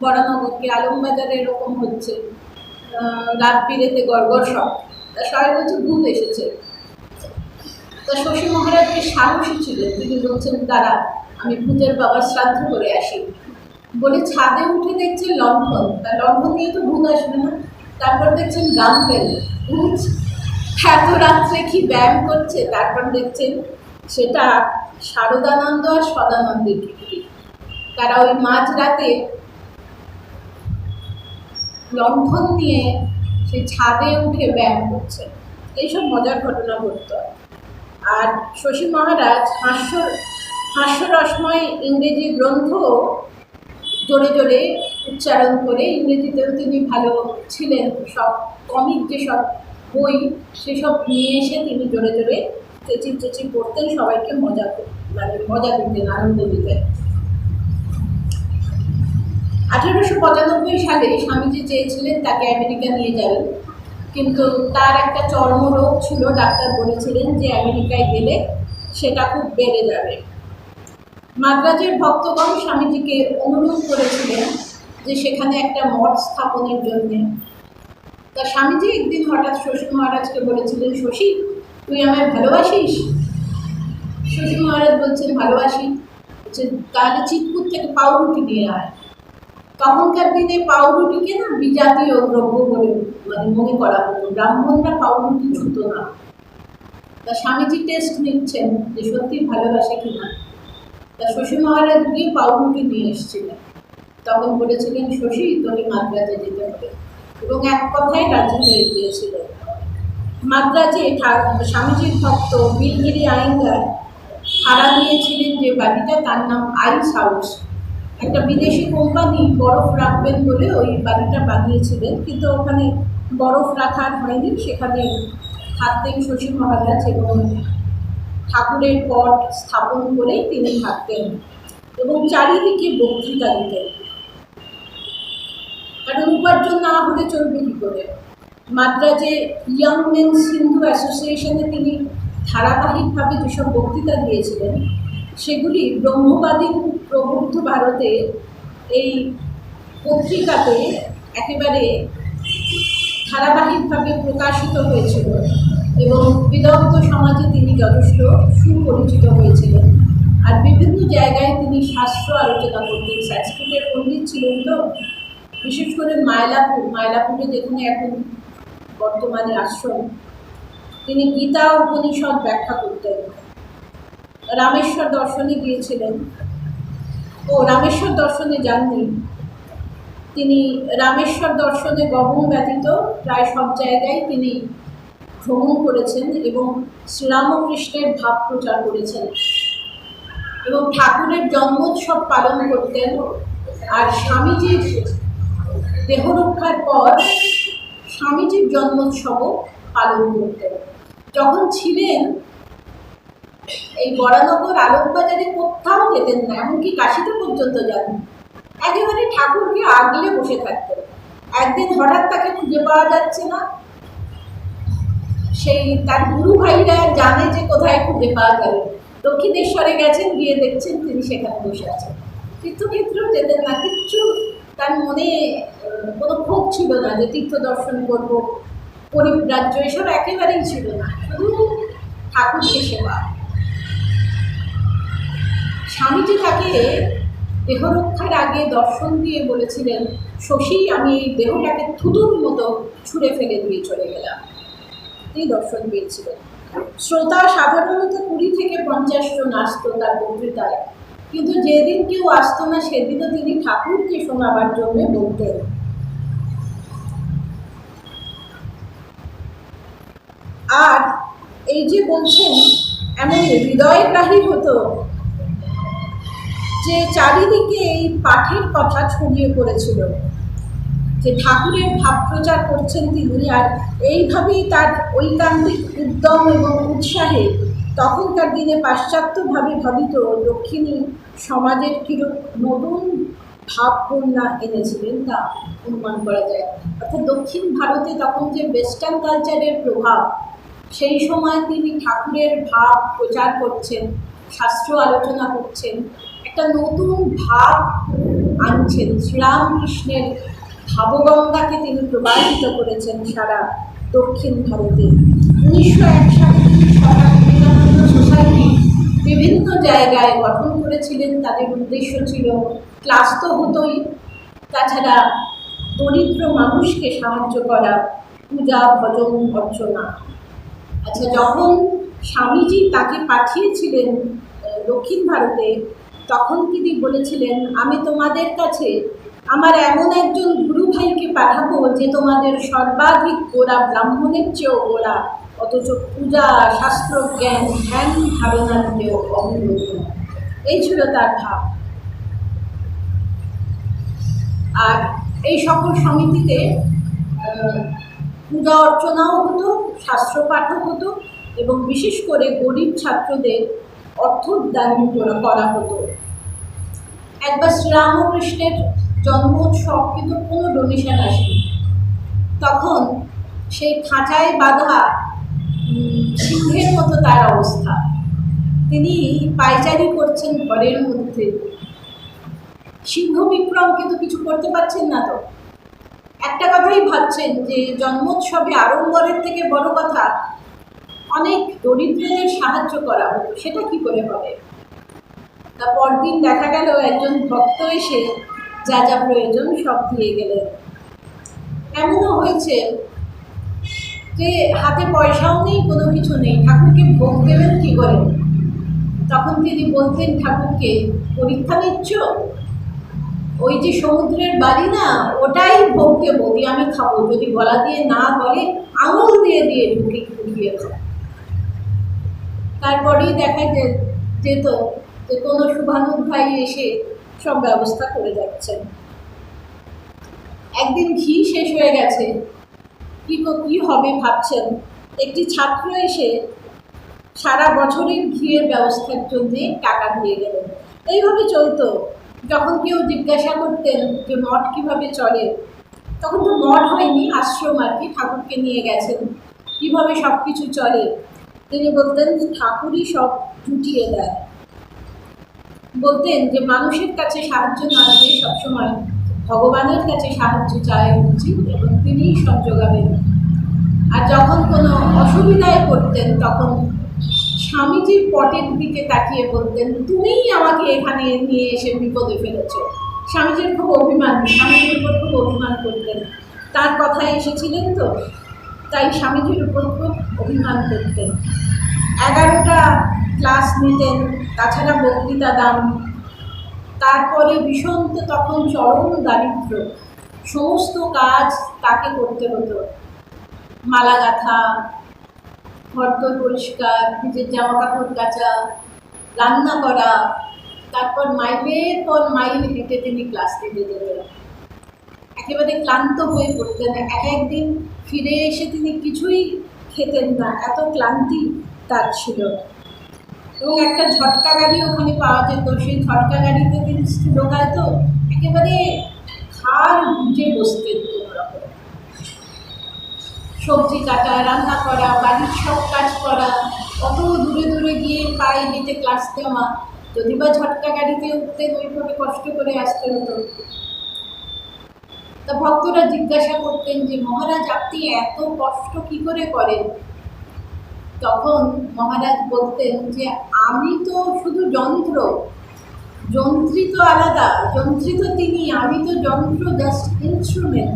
বরানগরকে, আলমবাজারে এরকম হচ্ছে। রাত বিরেতে গড়গড় সব, তা সবাই বলছে ভূত এসেছে। তা শশী মহারাজ বেশ সাহসী ছিলেন, তিনি বলছেন দাঁড়া আমি ভূতের বাবার শ্রাদ্ধ করে আসি বলে ছাদে উঠে দেখছেন লণ্ঠন, তা লণ্ঠন নিয়ে তো ভূত আসবে না। তারপর দেখছেন ডাম্বেল, ভূত এত রাত্রে কি ব্যায়াম করছে। তারপর দেখছেন সেটা শারদানন্দ আর সদানন্দের কীর্তি, তারা ওই মাঝরাতে লণ্ঠন নিয়ে সেই ছাদে উঠে ব্যায়াম করছে। এইসব মজার ঘটনা ঘটত। আর শশী মহারাজ হাস্যরসময় ইংরেজি গ্রন্থ জোরে জোরে উচ্চারণ করে, ইংরেজিতেও তিনি ভালো ছিলেন, সব কমিক যেসব বই সেসব নিয়ে এসে তিনি জোরে জোরে চেঁচিয়ে চেঁচিয়ে পড়তেন, সবাইকে মজা দিতেন, আনন্দ দিতেন। 1895 সালে স্বামীজি চেয়েছিলেন তাকে আমেরিকা নিয়ে যাবেন, কিন্তু তার একটা চর্মরোগ ছিল, ডাক্তার বলেছিলেন যে আমেরিকায় গেলে সেটা খুব বেড়ে যাবে। মাদ্রাজের ভক্তগণ স্বামীজিকে অনুরোধ করেছিলেন যে সেখানে একটা মঠ স্থাপনের জন্যে। তা স্বামীজি একদিন হঠাৎ শশী মহারাজকে বলেছিলেন, শশী তুই আমায় ভালোবাসিস? শশী মহারাজ বলছেন ভালোবাসি। বলছে তাহলে চিতপুর থেকে পাউরুটি নিয়ে আয়। তখনকার দিনে পাউরুটিকে না বিজাতীয় দ্রব্য বলে মনে করা হতো, ব্রাহ্মণরা পাউরুটি ছুত না। তা স্বামীজি টেস্ট নিচ্ছেন যে সত্যি ভালোবাসে কিনা। তা শশী মহারাজ গিয়ে পাউরুটি নিয়ে এসেছিলেন। তখন বলেছিলেন শশী তোকে মাদ্রাজে যেতে হবে, এবং এক কথায় রাজি হয়ে গিয়েছিলেন। মাদ্রাজে স্বামীজির ভক্ত বিলগিরি আয়েঙ্গার ভাড়া নিয়েছিলেন যে বাড়িটা, তার নাম আইস হাউস। একটা বিদেশি কোম্পানি বরফ রাখবেন বলে ওই বাড়িটা বানিয়েছিলেন, কিন্তু ওখানে বরফ রাখার হয়নি, সেখানে থাকতেন শশী মহারাজ এবং ঠাকুরের পট স্থাপন করেই তিনি থাকতেন এবং চারিদিকে বক্তৃতা দিতেন, কারণ উপার্জন না হলে চলবে কী করে। মাদ্রাজে ইয়াং মেন্স হিন্দু অ্যাসোসিয়েশনে তিনি ধারাবাহিকভাবে যেসব বক্তৃতা দিয়েছিলেন সেগুলি ব্রহ্মবাদী প্রবুদ্ধ ভারতে এই পত্রিকাতে একেবারে ধারাবাহিকভাবে প্রকাশিত হয়েছিল এবং বিদগ্ধ সমাজে তিনি যথেষ্ট সুপরিচিত হয়েছিলেন। আর বিভিন্ন জায়গায় তিনি শাস্ত্র আলোচনা করতেন, সংস্কৃতের পণ্ডিত ছিলেন তো। বিশেষ করে মায়লাপুরে যেখানে এখন বর্তমানে আশ্রম, তিনি গীতা উপনিষদ ব্যাখ্যা করতেন। রামেশ্বর দর্শনে গিয়েছিলেন, রামেশ্বর দর্শনে যাননি তিনি, রামেশ্বর দর্শনে গমন ব্যতীত প্রায় সব জায়গায় তিনি ভ্রমণ করেছেন এবং শ্রীরামকৃষ্ণের ভাব প্রচার করেছেন এবং ঠাকুরের জন্মোৎসব পালন করতেন। আর স্বামীজির দেহরক্ষার পর স্বামীজির জন্মোৎসবও পালন করতেন। যখন ছিলেন এই বরানগর আলোকবাজারে কোথাও যেতেন না, এমনকি কাশিতে পর্যন্ত যান, একেবারে ঠাকুরকে আগলে বসে থাকতেন। একদিন হঠাৎ তাকে খুঁজে পাওয়া যাচ্ছে না, সেই তার গুরু ভাইরা জানে যে কোথায় খুঁজে পাওয়া যাবে, দক্ষিণেশ্বরে গেছেন, গিয়ে দেখছেন তিনি সেখানে বসে আছেন। তীর্থক্ষেত্রেও যেতেন না, কিচ্ছু তার মনে কোনো ক্ষোভ ছিল না যে তীর্থ দর্শন করবো, পরিব্রাজ্য এসব একেবারেই ছিল না, শুধু ঠাকুরকে সেবা। স্বামীজি তাকে দেহরক্ষার আগে দর্শন দিয়ে বলেছিলেন, শশী আমি এই দেহটাকে থুতুর মতো ছুঁড়ে ফেলে দিয়ে চলে গেলাম। তিনি দর্শন পেয়েছিলেন। শ্রোতা সাধারণত 20 থেকে 50 জন আসত তার বক্তৃতায়, কিন্তু যেদিন কেউ আসতো না সেদিনও তিনি ঠাকুরকে শোনাবার জন্য বলতেন। আর এই যে বলছেন এমন হৃদয়গ্রাহী হতো যে চারিদিকে এই পাঠের কথা ছড়িয়ে পড়েছিল যে ঠাকুরের ভাব প্রচার করছেন তিনি। আর এইভাবেই তার ঐকান্তিক উদ্যম এবং উৎসাহে তখনকার দিনে পাশ্চাত্যভাবে ভাবিত দক্ষিণী সমাজের কিরূপ নতুন ভাবকন্যা এনেছিলেন তা অনুমান করা যায়। অর্থাৎ দক্ষিণ ভারতে তখন যে ওয়েস্টার্ন কালচারের প্রভাব, সেই সময় তিনি ঠাকুরের ভাব প্রচার করছেন, শাস্ত্র আলোচনা করছেন, একটা নতুন ভাব আনছেন, শ্রীরামকৃষ্ণের ভাবগঙ্গাকে তিনি প্রবাহিত করেছেন সারা দক্ষিণ ভারতে। 1901 সালে তিনি স্বামী বিবেকানন্দ সোসাইটি বিভিন্ন জায়গায় গঠন করেছিলেন। তাদের উদ্দেশ্য ছিল, ক্লাস তো হতোই, তাছাড়া দরিদ্র মানুষকে সাহায্য করা, পূজা ভজন অর্চনা। আচ্ছা, যখন স্বামীজি তাকে পাঠিয়েছিলেন দক্ষিণ ভারতে, তখন তিনি বলেছিলেন, আমি তোমাদের কাছে আমার এমন একজন গুরু ভাইকে পাঠাবো যে তোমাদের সর্বাধিক গোড়া, ব্রাহ্মণের চেয়েও গোড়া, অথচ পূজা শাস্ত্র জ্ঞান ধ্যান ধারণার চেয়েও অবনত। এই ছিল তার ভাব। আর এই সকল সমিতিতে পূজা অর্চনাও হতো, শাস্ত্রপাঠও হতো, এবং বিশেষ করে গরিব ছাত্রদের অর্থদান করা হতো। একবার শ্রীরামকৃষ্ণের জন্মোৎসব, কিন্তু কোনো ডোনেশন আসেনি। তখন সেই খাঁচায় বাঁধা সিংহের মতো তার অবস্থা। তিনি পায়চারি করছেন ঘরের মধ্যে, সিংহ বিক্রম, কিন্তু কিছু করতে পারছেন না। তো একটা কথাই ভাবছেন যে জন্মোৎসবে আড়ম্বরের থেকে বড় কথা অনেক দরিদ্রদের সাহায্য করা হতো, সেটা কি করে হবে। তা পরদিন দেখা গেল একজন ভক্ত এসে যা যা প্রয়োজন সব দিয়ে গেলেন। এমনও হয়েছে যে হাতে পয়সাও নেই, কোনো কিছু নেই, ঠাকুরকে ভোগ দেবেন কি করে। তখন তিনি বলতেন ঠাকুরকে, পরীক্ষা নিচ্ছ, ওই যে সমুদ্রের বাড়ি না, ওটাই ভোগ দেবো, দিয়ে আমি খাবো, যদি গলা দিয়ে না বলে আঙুল দিয়ে দিয়ে ঢুকিয়ে খাবো। তারপরেই দেখা যেত যে কোনো শুভানুর ভাই এসে সব ব্যবস্থা করে যাচ্ছেন। একদিন ঘি শেষ হয়ে গেছে, কি হবে ভাবছেন, একটি ছাত্র এসে সারা বছরের ঘিয়ের ব্যবস্থার জন্য টাকা দিয়ে গেলেন। এইভাবে চলতো। যখন কেউ জিজ্ঞাসা করতেন যে মঠ কীভাবে চলে, তখন তো মঠ হয়নি, আশ্রম আর কি, ঠাকুরকে নিয়ে গেছেন, কীভাবে সব কিছু চলে, তিনি বলতেন ঠাকুরই সব জুটিয়ে দেয়। বলতেন যে মানুষের কাছে সাহায্য না দিয়ে সবসময় ভগবানের কাছে সাহায্য চাই উচিত, এবং তিনিই সব যোগাবেন। আর যখন কোনো অসুবিধায় পড়তেন, তখন স্বামীজির পটের দিকে তাকিয়ে বলতেন, তুমিই আমাকে এখানে নিয়ে এসে বিপদে ফেলেছ। স্বামীজির খুব অভিমান, স্বামীজির উপর খুব অভিমান করতেন। তার কথায় এসেছিলেন তো, তাই স্বামীজির উপর খুব অভিমান করতেন। 11টা ক্লাস নিতেন, তাছাড়া বক্তৃতা দান। তারপরে ভীষণ, তখন চরম দারিদ্র, সমস্ত কাজ তাকে করতে হতো। মালা গাঁথা, ঘরদোর পরিষ্কার, নিজের জামা কাপড় কাচা, রান্না করা, তারপর মাইলের পর মাইল হেঁটে তিনি ক্লাস নিতে যেতেন। একেবারে ক্লান্ত হয়ে পড়তেন। একদিন ফিরে এসে তিনি কিছুই খেতেন না, এত ক্লান্তি তার ছিল। এবং একটা ঝটকা গাড়ি ওখানে পাওয়া যেত, সেই ঝটকা গাড়িতে তিনি স্থূলকায় তো একেবারে খাল বুঝে বসতেন। কোনোরকম সবজি কাটা, রান্না করা, বাড়ির সব কাজ করা, অত দূরে দূরে গিয়ে পায়ে দিতে ক্লাস দেওয়া, যদি বা ঝটকা গাড়িতে উঠতেন ওইভাবে কষ্ট করে আসতে হতো। তা ভক্তরা জিজ্ঞাসা করতেন যে মহারাজ আপনি এত কষ্ট কি করে করেন। তখন মহারাজ বলতেন যে আমি তো শুধু যন্ত্র, যন্ত্রী তো আলাদা, যন্ত্রী তো তিনি, আমি তো যন্ত্র, জাস্ট ইনস্ট্রুমেন্ট।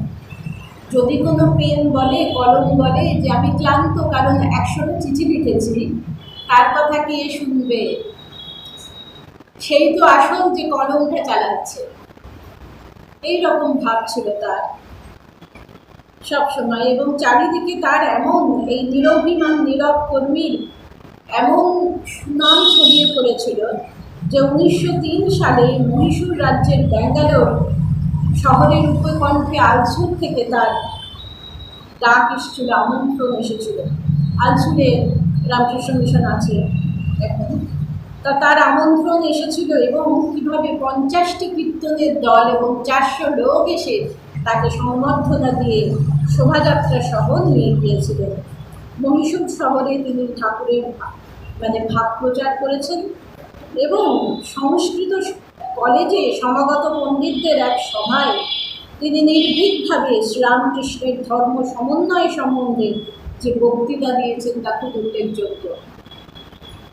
যদি কোনো পেন বলে, কলম বলে যে আমি ক্লান্ত কারণ 100টা চিঠি লিখেছি, তার কথা কে শুনবে, সেই তো আসল যে কলমটা চালাচ্ছে। এইরকম ভাব ছিল তার সবসময়। এবং চারিদিকে তার এমন এই নিরভিমান নীরব কর্মীর এমন সুনাম ছড়িয়ে পড়েছিল যে 1903 সালে মহীশূর রাজ্যের ব্যাঙ্গালোর শহরের উপকণ্ঠে আলসুর থেকে তার ডাক এসেছিল, আমন্ত্রণ এসেছিল। আলসুরে রামকৃষ্ণ মিশন আছে এখন, তা তার আমন্ত্রণ এসেছিল। এবং কীভাবে 50টি কীর্তনের দল এবং 400 লোক এসে তাকে সংবর্ধনা দিয়ে শোভাযাত্রা সহ নিয়ে গিয়েছিলেন। মহীশূর শহরে তিনি ঠাকুরের ভাব প্রচার করেছেন। এবং সংস্কৃত কলেজে সমাগত পণ্ডিতদের এক সভায় তিনি নির্ভীকভাবে শ্রীরামকৃষ্ণের ধর্ম সমন্বয় সম্বন্ধে যে বক্তৃতা দিয়েছেন তা খুব উল্লেখযোগ্য।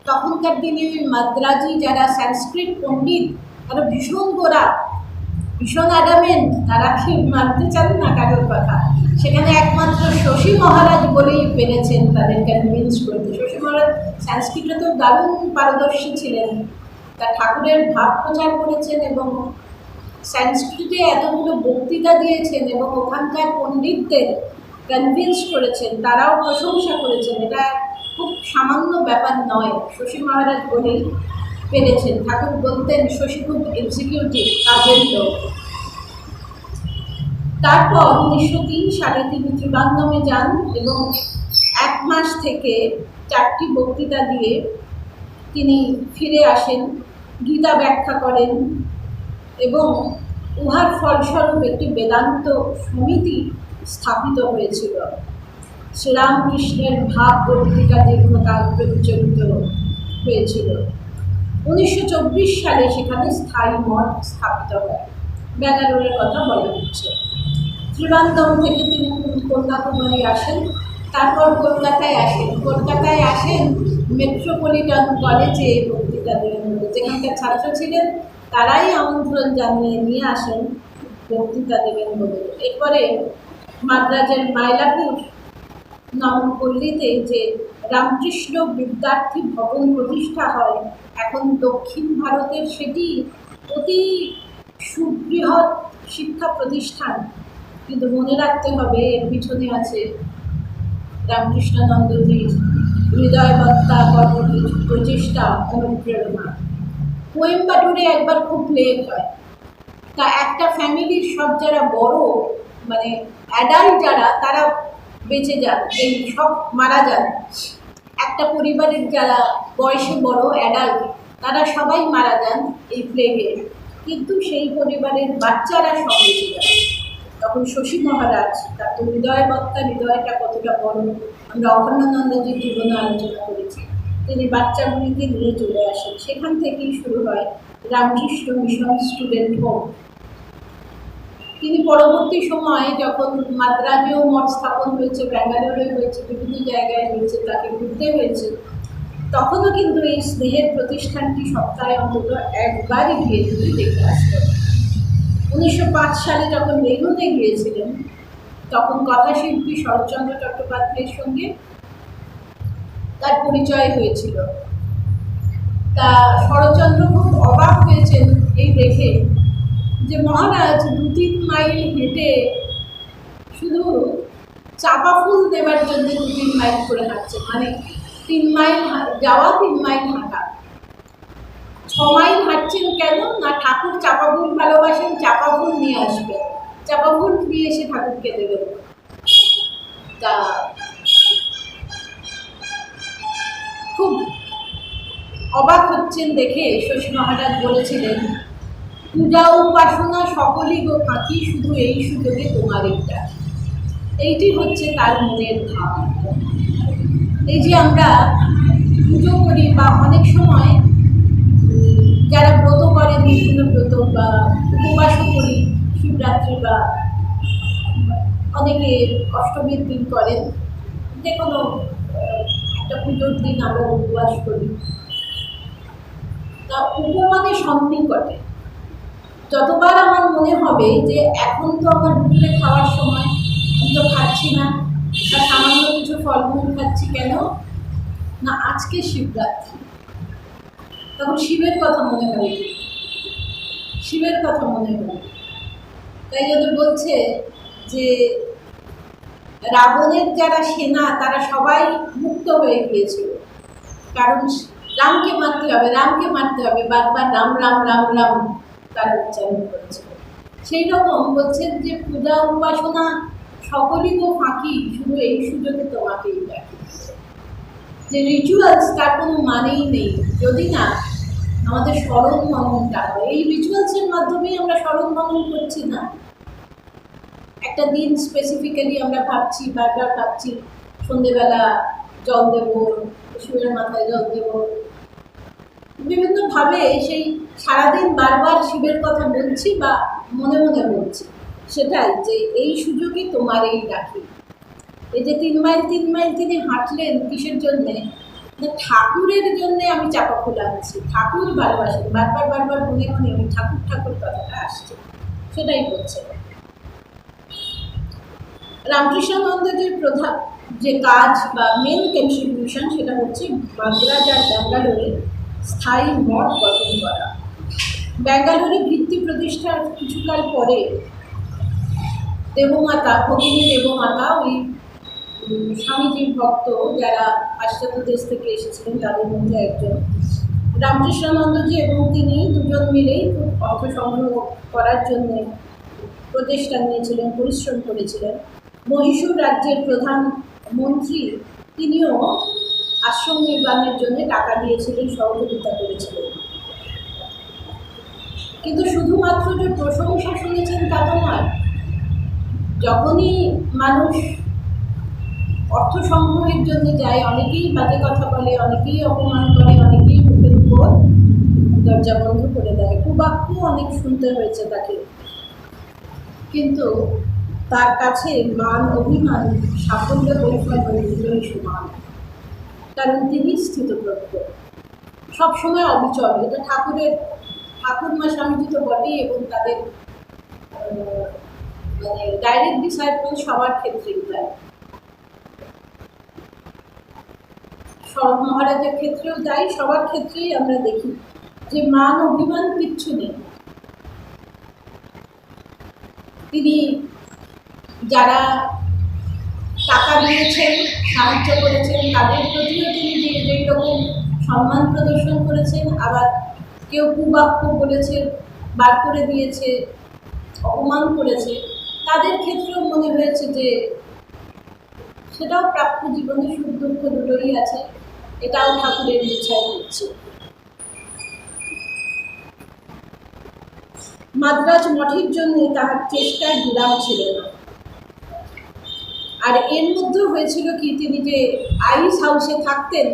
তখনকার দিনে ওই মাদ্রাজি যারা সংস্কৃত পণ্ডিত, তারা ভীষণ গোড়া, ভীষণ অ্যাডামেন্ট, তারা কি মানতে চান না কারোর কথা। সেখানে একমাত্র শশী মহারাজ বলেই পেরেছেন তাদের কনভিন্স করতে। শশী মহারাজ সংস্কৃতে তো দারুণ পারদর্শী ছিলেন, তা ঠাকুরের ভাব প্রচার করেছেন এবং সংস্কৃতে এতগুলো বক্তৃতা দিয়েছেন এবং ওখানকার পণ্ডিতদের কনভিন্স করেছেন, তারাও প্রশংসা করেছেন। এটা খুব সামান্য ব্যাপার নয়, শশী মহারাজ বলেই পেরেছেন। ঠাকুর বলতেন শশী খুব এক্সিকিউটিভ, কাজের লোক। তারপর 1903 সালে তিনি ত্রিবান্ধমে যান এবং 1 মাস থেকে 4টি বক্তৃতা দিয়ে তিনি ফিরে আসেন, গীতা ব্যাখ্যা করেন এবং উহার ফলস্বরূপ একটি বেদান্ত সমিতি স্থাপিত হয়েছিল। শ্রীরামকৃষ্ণের ভাব পত্রিকা দীর্ঘকাল প্রচলিত হয়েছিল। 1924 সালে সেখানে স্থায়ী মঠ স্থাপিত হয়। ব্যাঙ্গালোরের কথা বলা হচ্ছে। ত্রিবান্ধম থেকে তিনি কন্যাকুমারী আসেন, তারপর কলকাতায় আসেন মেট্রোপলিটন কলেজে বক্তৃতা দেওয়ার মধ্যে। যেখানকার ছাত্র ছিলেন তারাই আমন্ত্রণ জানিয়ে নিয়ে আসেন বক্তৃতা দেবেন বলে। এরপরে মাদ্রাজের মাইলাপুর নবপল্লীতে যে রামকৃষ্ণ বিদ্যার্থী ভবন প্রতিষ্ঠা হয়, এখন দক্ষিণ ভারতের সেটি অতি সুবৃহৎ শিক্ষা প্রতিষ্ঠান। কিন্তু মনে রাখতে হবে এর পিছনে আছে রামকৃষ্ণানন্দজির হৃদয়বত্তা প্রচেষ্টা, অনুপ্রেরণা। কোয়েম্বাটুরে একবার খুব প্লেগ হয়, তা একটা ফ্যামিলির সব যারা বড় মানে অ্যাডাল্ট যারা, তারা বেঁচে যান, এই সব মারা যান। একটা পরিবারের যারা বয়সে বড় অ্যাডাল্ট, তারা সবাই মারা যান এই প্লেগে, কিন্তু সেই পরিবারের বাচ্চারা সব বেঁচে যান। তখন শশী মহারাজ, তার তো হৃদয়বত্তা, হৃদয়টা কতটা বড় আমরা অখণ্ডানন্দজির জীবনে আলোচনা করেছি, তিনি বাচ্চাগুলিকে নিয়ে চলে আসেন। সেখান থেকেই শুরু হয় রামকৃষ্ণ মিশন স্টুডেন্ট হোম। তিনি পরবর্তী সময়ে যখন মাদ্রাজেও মঠ স্থাপন হয়েছে, ব্যাঙ্গালোরে হয়েছে, বিভিন্ন জায়গায় হয়েছে, তাকে ঘুরতে হয়েছে, তখনও কিন্তু এই স্নেহের প্রতিষ্ঠানটি সপ্তাহে অন্তত একবারই গিয়ে তিনি দেখে আসতেন। 1905 সালে যখন রেনুতে গিয়েছিলেন, তখন কথাশিল্পী শরৎচন্দ্র চট্টোপাধ্যায়ের সঙ্গে তার পরিচয় হয়েছিল। তা শরৎচন্দ্র খুব অবাক হয়েছেন এই দেখে যে মহারাজ 2-3 মাইল হেঁটে শুধু চাপা ফুল দেবার জন্য 2-3 মাইল করে হাঁটছেন, মানে 3 মাইল যাওয়া, 3 মাইল হাঁটা। 6 মাইল হাঁটছেন কেন না, ঠাকুর চাপা ফুল ভালোবাসেন, চাপা ফুল নিয়ে আসবেন, চাপা ফুল নিয়ে এসে ঠাকুরকে দেবেন। তা খুব অবাক হচ্ছেন দেখে শশী মহারাজ বলেছিলেন, পূজা উপাসনা সকলই গো ফাঁকি, শুধু এই সুযোগে তোমার একটা। এইটি হচ্ছে তার মনের ভাব। এই যে আমরা পুজো করি বা অনেক সময় যারা ব্রত করে, বিভিন্ন ব্রত বা উপবাসও করি, শিবরাত্রি বা অনেকে অষ্টমীর দিন করেন, যে কোনো একটা পুজোর দিন আমরা উপবাস করি। তা উপমানে সন্নিকটে যতবার আমার মনে হবে যে এখন তো আমার দুপুরে খাওয়ার সময়, আমি তো খাচ্ছি না, বা সামান্য কিছু ফলমূল খাচ্ছি, কেন না আজকে শিবরাত্রি, তখন শিবের কথা মনে হয়, শিবের কথা মনে হয়। তাই জন্য বলছে যে রাবণের যারা সেনা, তারা সবাই মুক্ত হয়ে গিয়েছিল, কারণ রামকে মারতে হবে, রামকে মারতে হবে, বারবার রাম রাম রাম রাম তারা উচ্চারণ করেছিল। সেই রকম বলছেন যে পূজা উপাসনা সকলই তো ফাঁকি, শুধু এই সুযোগে তোমাকেই দেখে। যে রিচুয়ালস, তার কোনো মানেই নেই যদি না আমাদের স্মরণ মননটা হয়। এই রিচুয়ালসের মাধ্যমেই আমরা স্মরণ মনন করছি না, একটা দিন স্পেসিফিক্যালি আমরা ভাবছি, বারবার ভাবছি, সন্ধেবেলা জল দেবো, শিবের মাথায় জল দেবো, বিভিন্নভাবে সেই সারাদিন বারবার শিবের কথা বলছি বা মনে মনে বলছি, সেটাই, যে এই সুযোগে তোমার এই রাখি। এই যে 3 মাইল তিনি হাঁটলেন কিসের জন্যে? না, ঠাকুরের জন্যে আমি চাপা খোলা আছি, ঠাকুর ভালোবাসেন, বারবার বারবার মনে মনে ওই ঠাকুর ঠাকুর কথাটা আসছে, সেটাই বলছে। রামকৃষ্ণানন্দজির প্রধান যে কাজ বা মেন কন্ট্রিবিউশন সেটা হচ্ছে মাদ্রাজ আর ব্যাঙ্গালোরে স্থায়ী মঠ গঠন করা। ব্যাঙ্গালোরে ভিত্তি প্রতিষ্ঠার কিছুকাল পরে দেবমাতা, ভগিনী দেবমাতা, ওই স্বামীজির ভক্ত যারা পাশ্চাত্য দেশ থেকে এসেছিলেন তাদের মধ্যে একজন, রামকৃষ্ণানন্দজি এবং তিনি দুজন মিলেই খুব অর্থ সংগ্রহ করার জন্য প্রচেষ্টা নিয়েছিলেন, পরিশ্রম করেছিলেন। মহীশূর রাজ্যের প্রধান মন্ত্রী তিনিও আশ্রম নির্মাণের জন্য টাকা দিয়েছিলেন, সহযোগিতা করেছিলেন। কিন্তু শুধুমাত্র যে প্রশংসা শুনেছেন তা তো নয়। যখনই মানুষ অর্থ সংগ্রহের জন্য যায়, অনেকেই বাজে কথা বলে, অনেকেই অপমান করে, অনেকেই মুখের উপর দরজা বন্ধ করে দেয়, কুবাক্য অনেক শুনতে হয়েছে তাকে। কিন্তু তার কাছে মান, অভিমান, সাফল্য, বৈফল্য দুটোই সমান, কারণ তিনি স্থিতপ্রজ্ঞ, সবসময় অবিচল। এটা ঠাকুরমা স্বামীজি তো বটেই, এবং তাদের মানে ডাইরেক্ট ডিসাইপল সবার ক্ষেত্রেই তাই। শরৎ মহারাজের ক্ষেত্রেও তাই, সবার ক্ষেত্রেই আমরা দেখি যে মান অভিমান কিচ্ছু নেই। তিনি যারা টাকা দিয়েছেন, সাহায্য করেছেন, তাদের প্রতিও তিনি যেই রকম সম্মান প্রদর্শন করেছেন, আবার কেউ কুবাক্য বলেছে, বার করে দিয়েছে, অপমান করেছে, তাদের ক্ষেত্রেও মনে হয়েছে যে সেটাও প্রাপ্য, জীবনে সুখ দুঃখ দুটোই আছে, এটাও ঠাকুরের ইচ্ছায় হচ্ছে। মাদ্রাজ মঠের জন্য তাহার চেষ্টায় বিরাম ছিল না। আর এর মধ্যেও হয়েছিল কি, তিনি যে আইস হাউসে থাকতেন,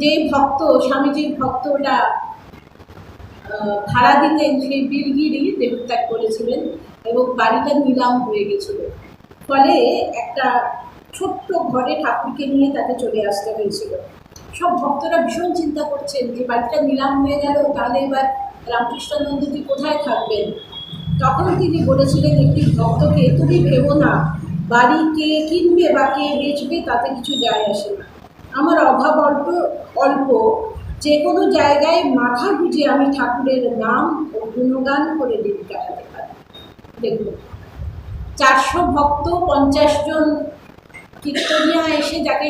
যে ভক্ত, স্বামীজির ভক্ত ওটা ভাড়া দিতেন, সেই বীরগিরি দেহত্যাগ করেছিলেন এবং বাড়িটা নিলাম হয়ে গেছিল। ফলে একটা ছোট্ট ঘরে ঠাকুরকে নিয়ে তাকে চলে আসতে হয়েছিল। সব ভক্তরা ভীষণ চিন্তা করছেন যে বাড়িটা নিলাম হয়ে গেল, তাহলে এবার রামকৃষ্ণানন্দজি কোথায় থাকবেন? তখন তিনি বলেছিলেন একটি ভক্তকে, তুমি ভেবো না বাড়ি কে কিনবে বা কে বেচবে তাতে কিছু যায় আসে না, আমার অভাব অল্প, যে কোনো জায়গায় মাথা গুঁজে আমি ঠাকুরের নাম ও গুণগান করে দিন কাটাতে পারি। দেখুন, 400 ভক্ত, 50 জন কীর্তনিয়া এসে যাকে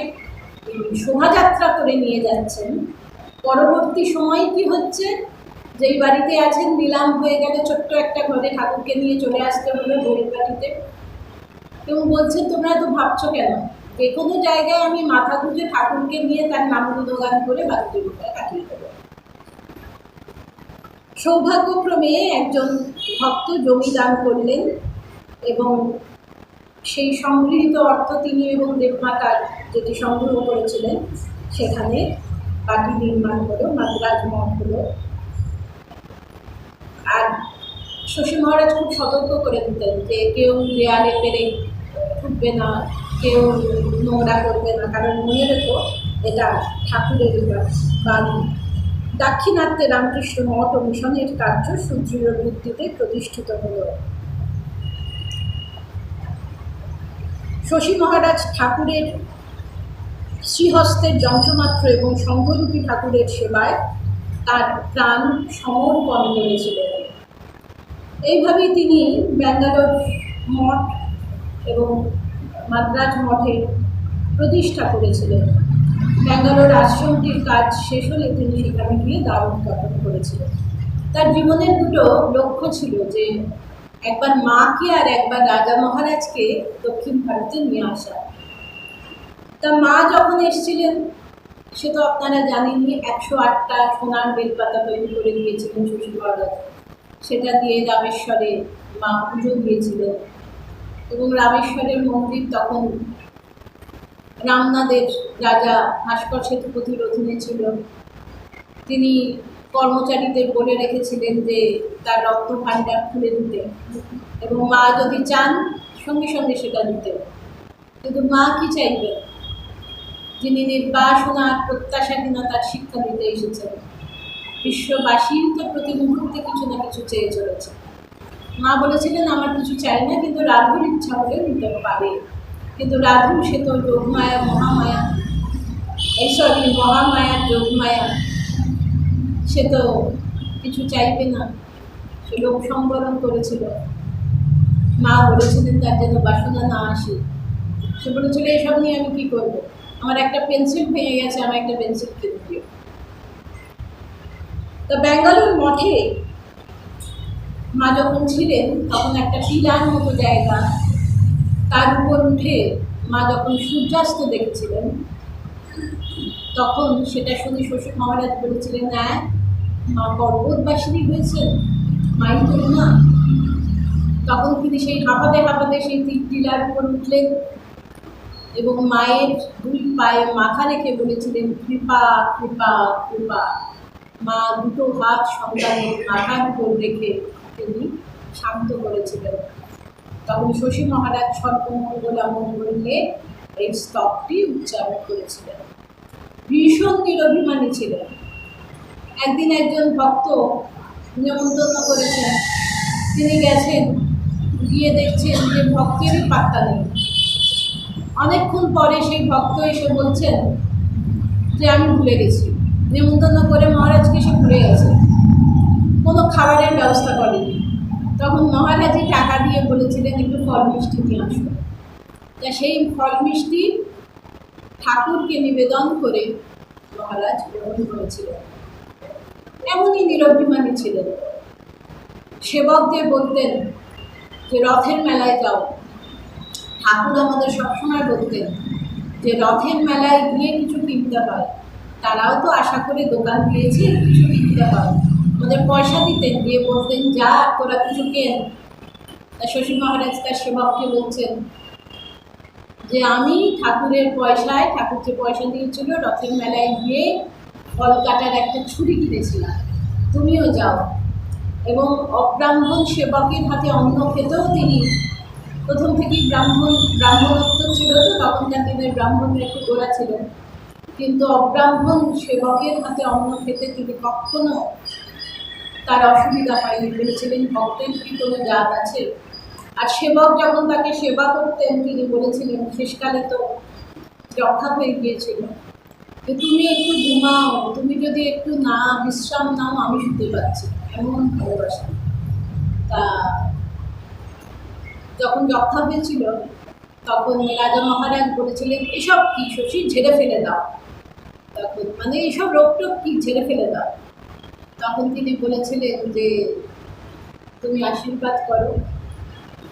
শোভাযাত্রা করে নিয়ে যাচ্ছেন, পরবর্তী সময় কি হচ্ছে, যেই বাড়িতে আছেন নিলাম হয়ে গেলে, ছোট্ট একটা ঘরে ঠাকুরকে নিয়ে চলে আসতে হলো গরিব বাড়িতে, এবং বলছেন তোমরা তো ভাবছো কেন, যে কোনো জায়গায় আমি মাথা গুঁজে ঠাকুরকে নিয়ে তার নাম গুণগান করে বাকি জীবনটা কাটিয়ে দেবো। সৌভাগ্যক্রমে একজন ভক্ত জমি দান করলেন এবং সেই সংগৃহীত অর্থ তিনি এবং দেবমাতার যেটি সংগ্রহ করেছিলেন সেখানে বাটি নির্মাণ হলো, মাদ্রাজ মঠ হলো। আর শশী মহারাজ খুব সতর্ক করে দিতেন যে কেউ দেয়ালে পেরে ঠুকবে না, কেউ নোংরা করবে না, কারণ মনে রেখো এটা ঠাকুরের বাড়ি। দাক্ষিণাত্যে রামকৃষ্ণ মঠ ও মিশনের কার্য সুদৃঢ় ভিত্তিতে প্রতিষ্ঠিত হল। শশী মহারাজ ঠাকুরের শ্রীহস্তের যন্ত্রমাত্র এবং সংঘরূপী ঠাকুরের সেবায় তার প্রাণ সমর্পণ করেছিলেন। এইভাবেই তিনি ব্যাঙ্গালোর মঠ এবং মাদ্রাজ মঠের প্রতিষ্ঠা করেছিলেন। ব্যাঙ্গালোর আশ্রমটির কাজ শেষ হলে তিনি সেখানে গিয়ে দ্বার উদ্ঘাটন করেছিলেন। তার জীবনের দুটো লক্ষ্য ছিল, যে একবার মাকে আর একবার রাজা মহারাজকে দক্ষিণ ভারতে নিয়ে আসা। তা মা যখন এসেছিলেন, সে তো আপনারা জানেনই, 108টা সোনার বেলপাতা তৈরি করে দিয়েছিলেন শশী মহারাজ, সেটা দিয়ে রামেশ্বরে মা পুজো দিয়েছিলেন। এবং রামেশ্বরের মন্দির তখন রামনাদের রাজা ভাস্কর সেতুপতির অধীনে ছিল। তিনি কর্মচারীদের বলে রেখেছিলেন যে তার রক্ত ভাণ্ডার খুলে দিতে, এবং মা যদি চান সঙ্গে সঙ্গে সেটা দিতে। কিন্তু মা কি চাইবেন, যিনি নির্বাসনা প্রত্যাশাহীনতার শিক্ষা দিতে এসেছেন? বিশ্ববাসীর তো প্রতি মুহূর্তে কিছু না কিছু চেয়ে চলেছে। মা বলেছিলেন আমার কিছু চাই না, কিন্তু রাধুর ইচ্ছা হলে নিতে পারে। কিন্তু রাধু সে তো যোগমায়া মহামায়া, মহামায়ার যোগমায়া, সে তো কিছু চাইবে না, সে লোক সম্বরণ করেছিল। মা বলেছিলেন তার যেন বাসনা না আসে। সে বলেছিল এসব নিয়ে আমি কি করব, আমার একটা পেন্সিল ভেঙে গেছে, আমার একটা পেন্সিল কিনে দিও। তা ব্যাঙ্গালোর মঠে মা যখন ছিলেন তখন একটা টিলার মতো জায়গা, তার উপর উঠে মা যখন সূর্যাস্ত দেখেছিলেন, তখন সেটা শুনে শ্বশুর মহারাজ বলেছিলেন হ্যাঁ মা পর্বতবাসিনী হয়েছেন, মাই তো না। তখন তিনি সেই হাঁপাতে সেই টিলার উপর উঠলেন এবং মায়ের দুই পায়ে মাথা রেখে বলেছিলেন কৃপা কৃপা কৃপা। মা দুটো হাত সন্তানের মাথার উপর রেখে তিনি শান্ত করেছিলেন। তখন শশী মহারাজ সর্বমঙ্গলা মঙ্গলে এই স্তবটি উচ্চারণ করেছিলেন। ভীষণ নিরভিমানী ছিলেন। একদিন একজন ভক্ত নিমন্ত্রণ করেছেন, তিনি গেছেন, গিয়ে দেখছেন যে ভক্তেরই পাত্তা নেই। অনেকক্ষণ পরে সেই ভক্ত এসে বলছেন যে আমি ভুলে গেছি, নিমন্ত্রণ করে মহারাজকে সে ভুলে গেছে, কোনো খাবারের ব্যবস্থা করেনি। তখন মহারাজই টাকা দিয়ে বলেছিলেন একটু ফল মিষ্টি নিয়ে আসুন। তা সেই ফল মিষ্টি ঠাকুরকে নিবেদন করে মহারাজ গ্রহণ করেছিলেন। এমনই নিরভিমানী ছিলেন। সেবকদের বলতেন যে রথের মেলায় যাও। ঠাকুর আমাদের সবসময় বলতেন যে রথের মেলায় গিয়ে কিছু কিনতে হয়, তারাও তো আশা করে দোকান দিয়েছে, কিছু কিনতে হয়, আমাদের পয়সা দিতেন, দিয়ে বলতেন যা তোরা কিছু কেন। তা শশী মহারাজ তার সেবককে বলছেন যে আমি ঠাকুরের পয়সায়, ঠাকুর যে পয়সা দিয়েছিল রথের মেলায় গিয়ে ফল কাটার একটা ছুরি কিনেছিলাম, তুমিও যাও। এবং অব্রাহ্মণ সেবকের হাতে অন্ন খেতেও তিনি প্রথম থেকেই ব্রাহ্মণত্ব ছিল, তো তখনকার দিনের ব্রাহ্মণরা একটু গোড়া ছিলেন, কিন্তু অব্রাহ্মণ সেবকের হাতে অন্ন খেতে তিনি কখনো তার অসুবিধা হয়নি। বলেছিলেন ভক্তের কি কোনো জাত আছে? আর সেবক যখন তাকে সেবা করতেন তিনি বলেছিলেন শেষকালে তো যক্ষা হয়ে গিয়েছিল, যে তুমি একটু ঘুমাও, তুমি যদি একটু না বিশ্রাম নাও আমি শুতে পারছি, এমন ভালোবাসা। তা যখন যক্ষা হয়েছিল তখন রাজা মহারাজ বলেছিলেন এসব কি শশী, ঝেড়ে ফেলে দাও। তখন মানে এইসব রোগ টোগ কি, ঝেড়ে ফেলে দাও। তখন তিনি বলেছিলেন যে তুমি আশীর্বাদ করো।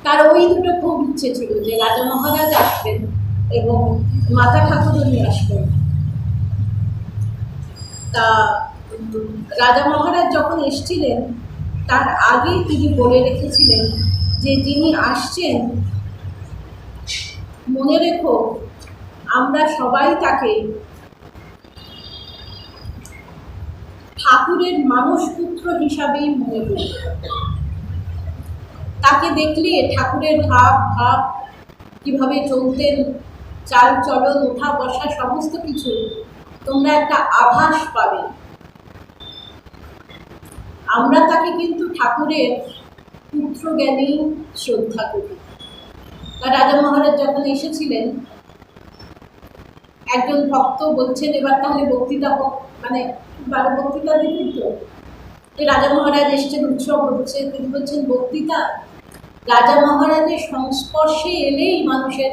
তার ওই দুটো খুব ইচ্ছে ছিল যে রাজা মহারাজ আসবেন এবং মাতা ঠাকুরও নিয়ে আসবেন। তা রাজা মহারাজ যখন এসেছিলেন তার আগেই তিনি বলে রেখেছিলেন যে যিনি আসছেন মনে রেখো আমরা সবাই তাকে ঠাকুরের মানসপুত্র হিসাবেই মনে করি। তাকে দেখলে ঠাকুরের ভাব কিভাবে চলতেন, চাল চলন, ওঠা বসা, সমস্ত কিছু তোমরা একটা আভাস পাবে। আমরা তাকে কিন্তু ঠাকুরের পুত্র জ্ঞানী শ্রদ্ধা করি। রাজা মহারাজ যখন এসেছিলেন একজন ভক্ত বলছেন এবার তাহলে বক্তৃতা হোক, মানে ভালো বক্তৃতা দিতেন তো। রাজা মহারাজ এসেছেন, উৎসব হচ্ছে, তিনি বলছেন বক্তৃতা। রাজা মহারাজের সংস্পর্শে এলেই মানুষের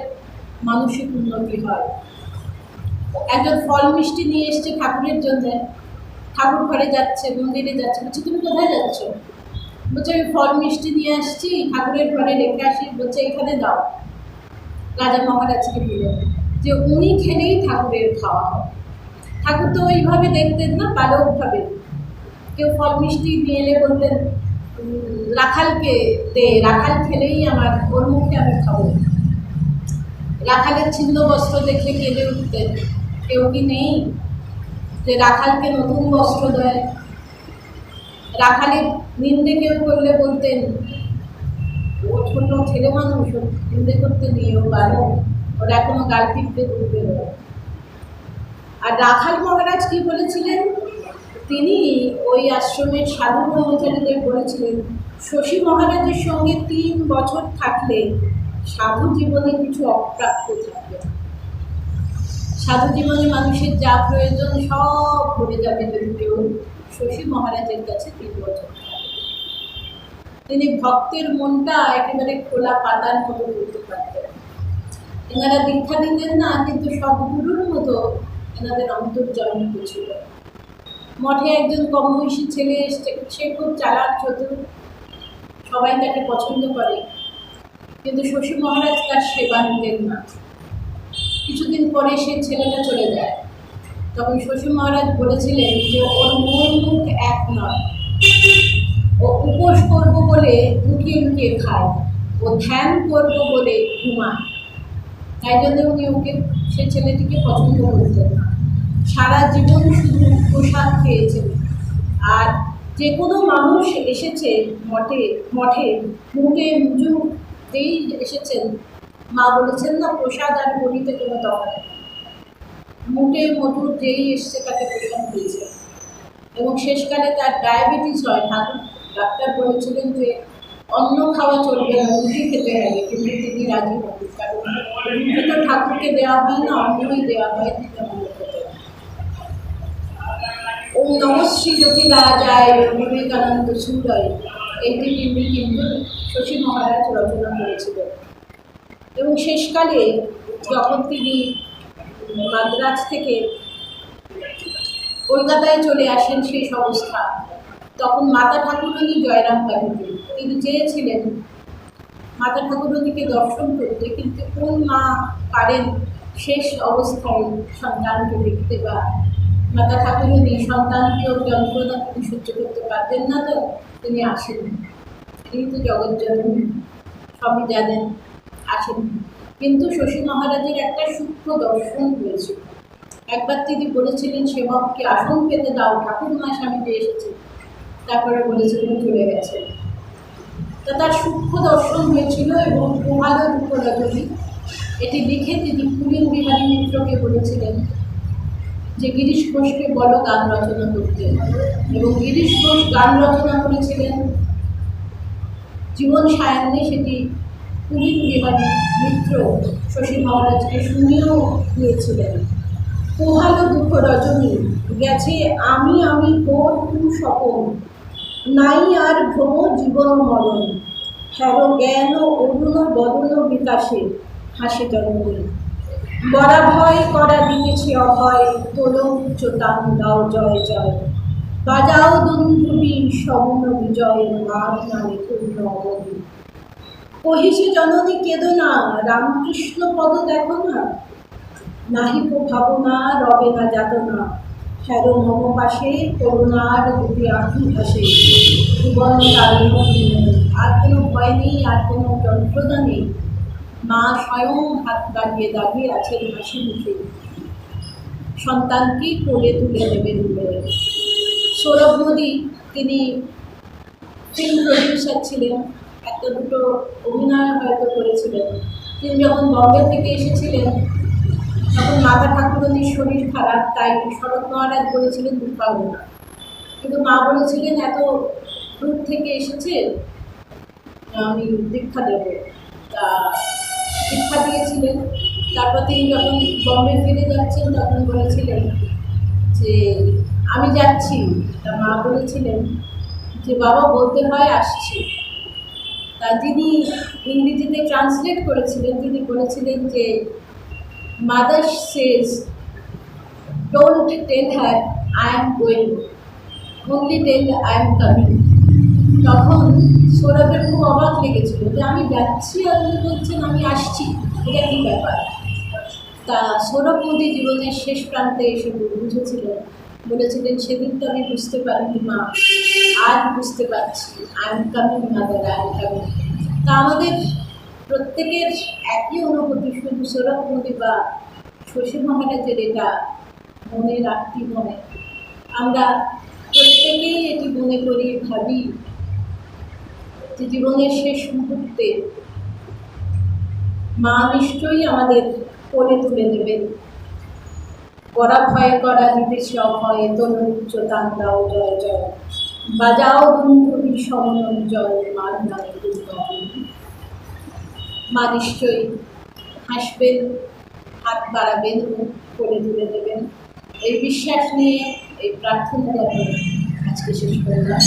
মানসিক উন্নতি হয়। একজন ফল মিষ্টি নিয়ে এসছে ঠাকুরের জন্য, ঠাকুর ঘরে যাচ্ছে, মন্দিরে যাচ্ছে, বলছে তুমি কোথায় যাচ্ছ? বলছে আমি ফল মিষ্টি নিয়ে আসছি, ঠাকুরের ঘরে রেখে আসি। বলছে এখানে দাও। রাজা মহারাজকে দিলেন যে উনি খেলেই ঠাকুরের খাওয়া হয়। ঠাকুর তো ওইভাবে দেখতেন না, বালকভাবে। কেউ ফল মিষ্টি নিয়ে এলে বলতেন রাখালকে দে, রাখাল খেলেই আমার, ওর মুখে আমি খাবো। রাখালের ছিন্ন বস্ত্র দেখলে কেঁদে উঠতেন। কেউ কি নেই যে রাখালকে নতুন বস্ত্র দেয়? রাখালের নিন্দে কেউ করলে বলতেন, ও ছোট ছেলে মানুষ, ওর নিন্দে করতে নেই, ও ভালো, ওর এখনো গাল টিপতে বলবে। আর রাখাল মহারাজ কি বলেছিলেন, তিনি ওই আশ্রমের সাধু ব্রহ্মচারীদের বলেছিলেন, শশী মহারাজের সঙ্গে 3 বছর থাকলে সাধু জীবনে কিছু অপ্রাপ্য থাকবে। সাধু জীবনে মানুষের যা প্রয়োজন সব ভরে যাবে যদি কেউ শশী মহারাজের কাছে 3 বছর থাকে। তিনি ভক্তের মনটা একেবারে খোলা পাতার মতো করতে পারতেন। এনারা দীক্ষা দিতেন না, কিন্তু সদ্গুরুর মতো এনাদের অন্তর্জন্ম ছিল। মঠে একজন কম বয়সী ছেলে এসছে, সে খুব চালাক চতুর, সবাই তাকে পছন্দ করে, কিন্তু শশী মহারাজ তার সেবা নিতেন না। কিছুদিন পরে সে ছেলেটা চলে যায়। তখন শশী মহারাজ বলেছিলেন যে ওর মন মুখ এক নয়, ও উপোস করবো বলে লুকিয়ে লুকিয়ে খায়, ও ধ্যান করবো বলে ঘুমায়। তাই জন্য উনি ওকে, সে ছেলেটিকে পছন্দ করতেন না। সারা জীবন শুধু প্রসাদ খেয়েছেন। আর যে কোনো মানুষ এসেছে মঠে মঠে মুখে মুজুতেই এসেছেন, মা বলেছেন না, প্রসাদ আর গণিতে কোনো তফাৎ নেই। মুখে মধুর যেই এসছে তাকে প্রসাদ দিয়েছে। এবং শেষকালে তার ডায়াবেটিস হয়। ডাক্তার বলেছিলেন যে অন্ন খাওয়া চলবে না, রুটি খেতে হবে, কিন্তু তিনি রাজি হন, কারণ রুটি তো ঠাকুরকে দেওয়া হয় না, অন্নই দেওয়া হয়, খেতে। ওম নম শ্রী জ্যোতিরাজায় বিবেকানন্দ সুন্দর, এইটি তিনি কিন্তু শশী মহারাজ রচনা করেছিলেন। এবং শেষকালে যখন তিনি মাদ্রাজ থেকে কলকাতায় চলে আসেন শেষ অবস্থা, তখন মাতা ঠাকুরানী জয়রাম বাটিতে, তিনি চেয়েছিলেন মাতা ঠাকুরানীকে দর্শন করতে, কিন্তু কোন মা পারেন শেষ অবস্থায় সন্তানকে দেখতে, বা মাতা ঠাকুরানী সন্তানকেও যন্ত্রণা তিনি সহ্য করতে পারবেন না, তো তিনি আসেননি। তিনি তো জগজ্জননী, সবই জানেন, আসেননি। কিন্তু শশী মহারাজের একটা সূক্ষ্ম দর্শন হয়েছিল। একবার তিনি বলেছিলেন, সেবককে আসন পেতে দাও, ঠাকুরমা স্বামীজি এসেছে। তারপরে বলেছিলেন চলে গেছে। তা তার সূক্ষ্ম দর্শন হয়েছিল। এবং পোহালো দুঃখ রজনী, এটি লিখে তিনি পুলিন বিহারী মিত্রকে বলেছিলেন যে গিরিশ ঘোষকে বলো গান রচনা করতে। এবং গিরিশ ঘোষ গান রচনা করেছিলেন জীবন সায়ান্নে, সেটি পুলিন বিহারী মিত্র শশী মহারাজকে শুনিয়েও দিয়েছিলেন। পোহালো দুঃখ রজনী, গেছে আমি আমি তোর তু স্বপন, নাই আর ভ্রম জীবন মরণ, হ্যারো জ্ঞান অরুণ বদন বিকাশে হাসে জননী, বরা ভয় করা দিতেছে অভয়, তোল উচ্চতান দাও জয় জয়, বাজাও দুন্ধুবি সমন বিজয়, মার নামে পূর্ণ অবধি, কহিছে জননী কেদো না, রামকৃষ্ণ পদ দেখো না, নাহিক ভাবনা রবে না যাতনা, হ্যারো মম পাশে করুণার দুটি আঁখি ভাসে, জীবন তারিণ। আর কোনো ভয় নেই, আর কোনো যন্ত্রণা নেই। মা স্বয়ং হাত বাড়িয়ে দাঁড়িয়ে আছেন হাসি মুখে, সন্তানকে কোলে তুলে নেবেন বলে। সৌরভ মোদী, তিনি ফিল্ম প্রডিউসার ছিলেন, একটা দুটো অভিনয় হয়তো করেছিলেন। তিনি যখন বম্বে থেকে এসেছিলেন, তখন মাতা ঠাকুরানীর শরীর খারাপ, তাই শরৎ মহারাজ বলেছিলেন দুধ পাবো না, কিন্তু মা বলেছিলেন এত দূর থেকে এসেছে, আমি দীক্ষা দেবো। তা দীক্ষা দিয়েছিলেন। তারপর তিনি যখন বম্বে ফিরে যাচ্ছেন, তখন বলেছিলেন যে আমি যাচ্ছি। তা মা বলেছিলেন যে বাবা বলতে হয় আসছি। তা যিনি ইংরেজিতে ট্রান্সলেট করেছিলেন, তিনি বলেছিলেন যে Mother says, don't tell her I am going, only tell I am coming. তখন সৌরভের খুব অবাক লেগেছিল যে আমি যাচ্ছি আর উনি বলছেন আমি আসছি, এটা কী ব্যাপার। তা সৌরভ মোদী জীবনের শেষ প্রান্তে এসে বুঝেছিলেন, বলেছিলেন সেদিন তো আমি বুঝতে পারিনি মা, আজ বুঝতে পারছি, I am coming mother, I am coming. তা আমাদের প্রত্যেকের একই অনুভূতি, শুধু সৌরভ মোদী বা শশী মহারাজের এটা মনে রাখতে মনে। আমরা প্রত্যেকেই এটি মনে করি, ভাবি যে জীবনের শেষ মুহূর্তে মা নিশ্চয়ই আমাদের কোলে তুলে দেবেন। করা ভয় করা দিতে ভয়ে তনু উচ্চতান দাও জয় জয়, বাজাও ধুন্ধুবি সমন জয় মার নামে দুর্গা। মা নিশ্চয়ই হাসবেন, হাত বাড়াবেন, কোলে তুলে দেবেন। এই বিশ্বাস নিয়ে, এই প্রার্থনা জানিয়ে আজকে শেষ করলাম।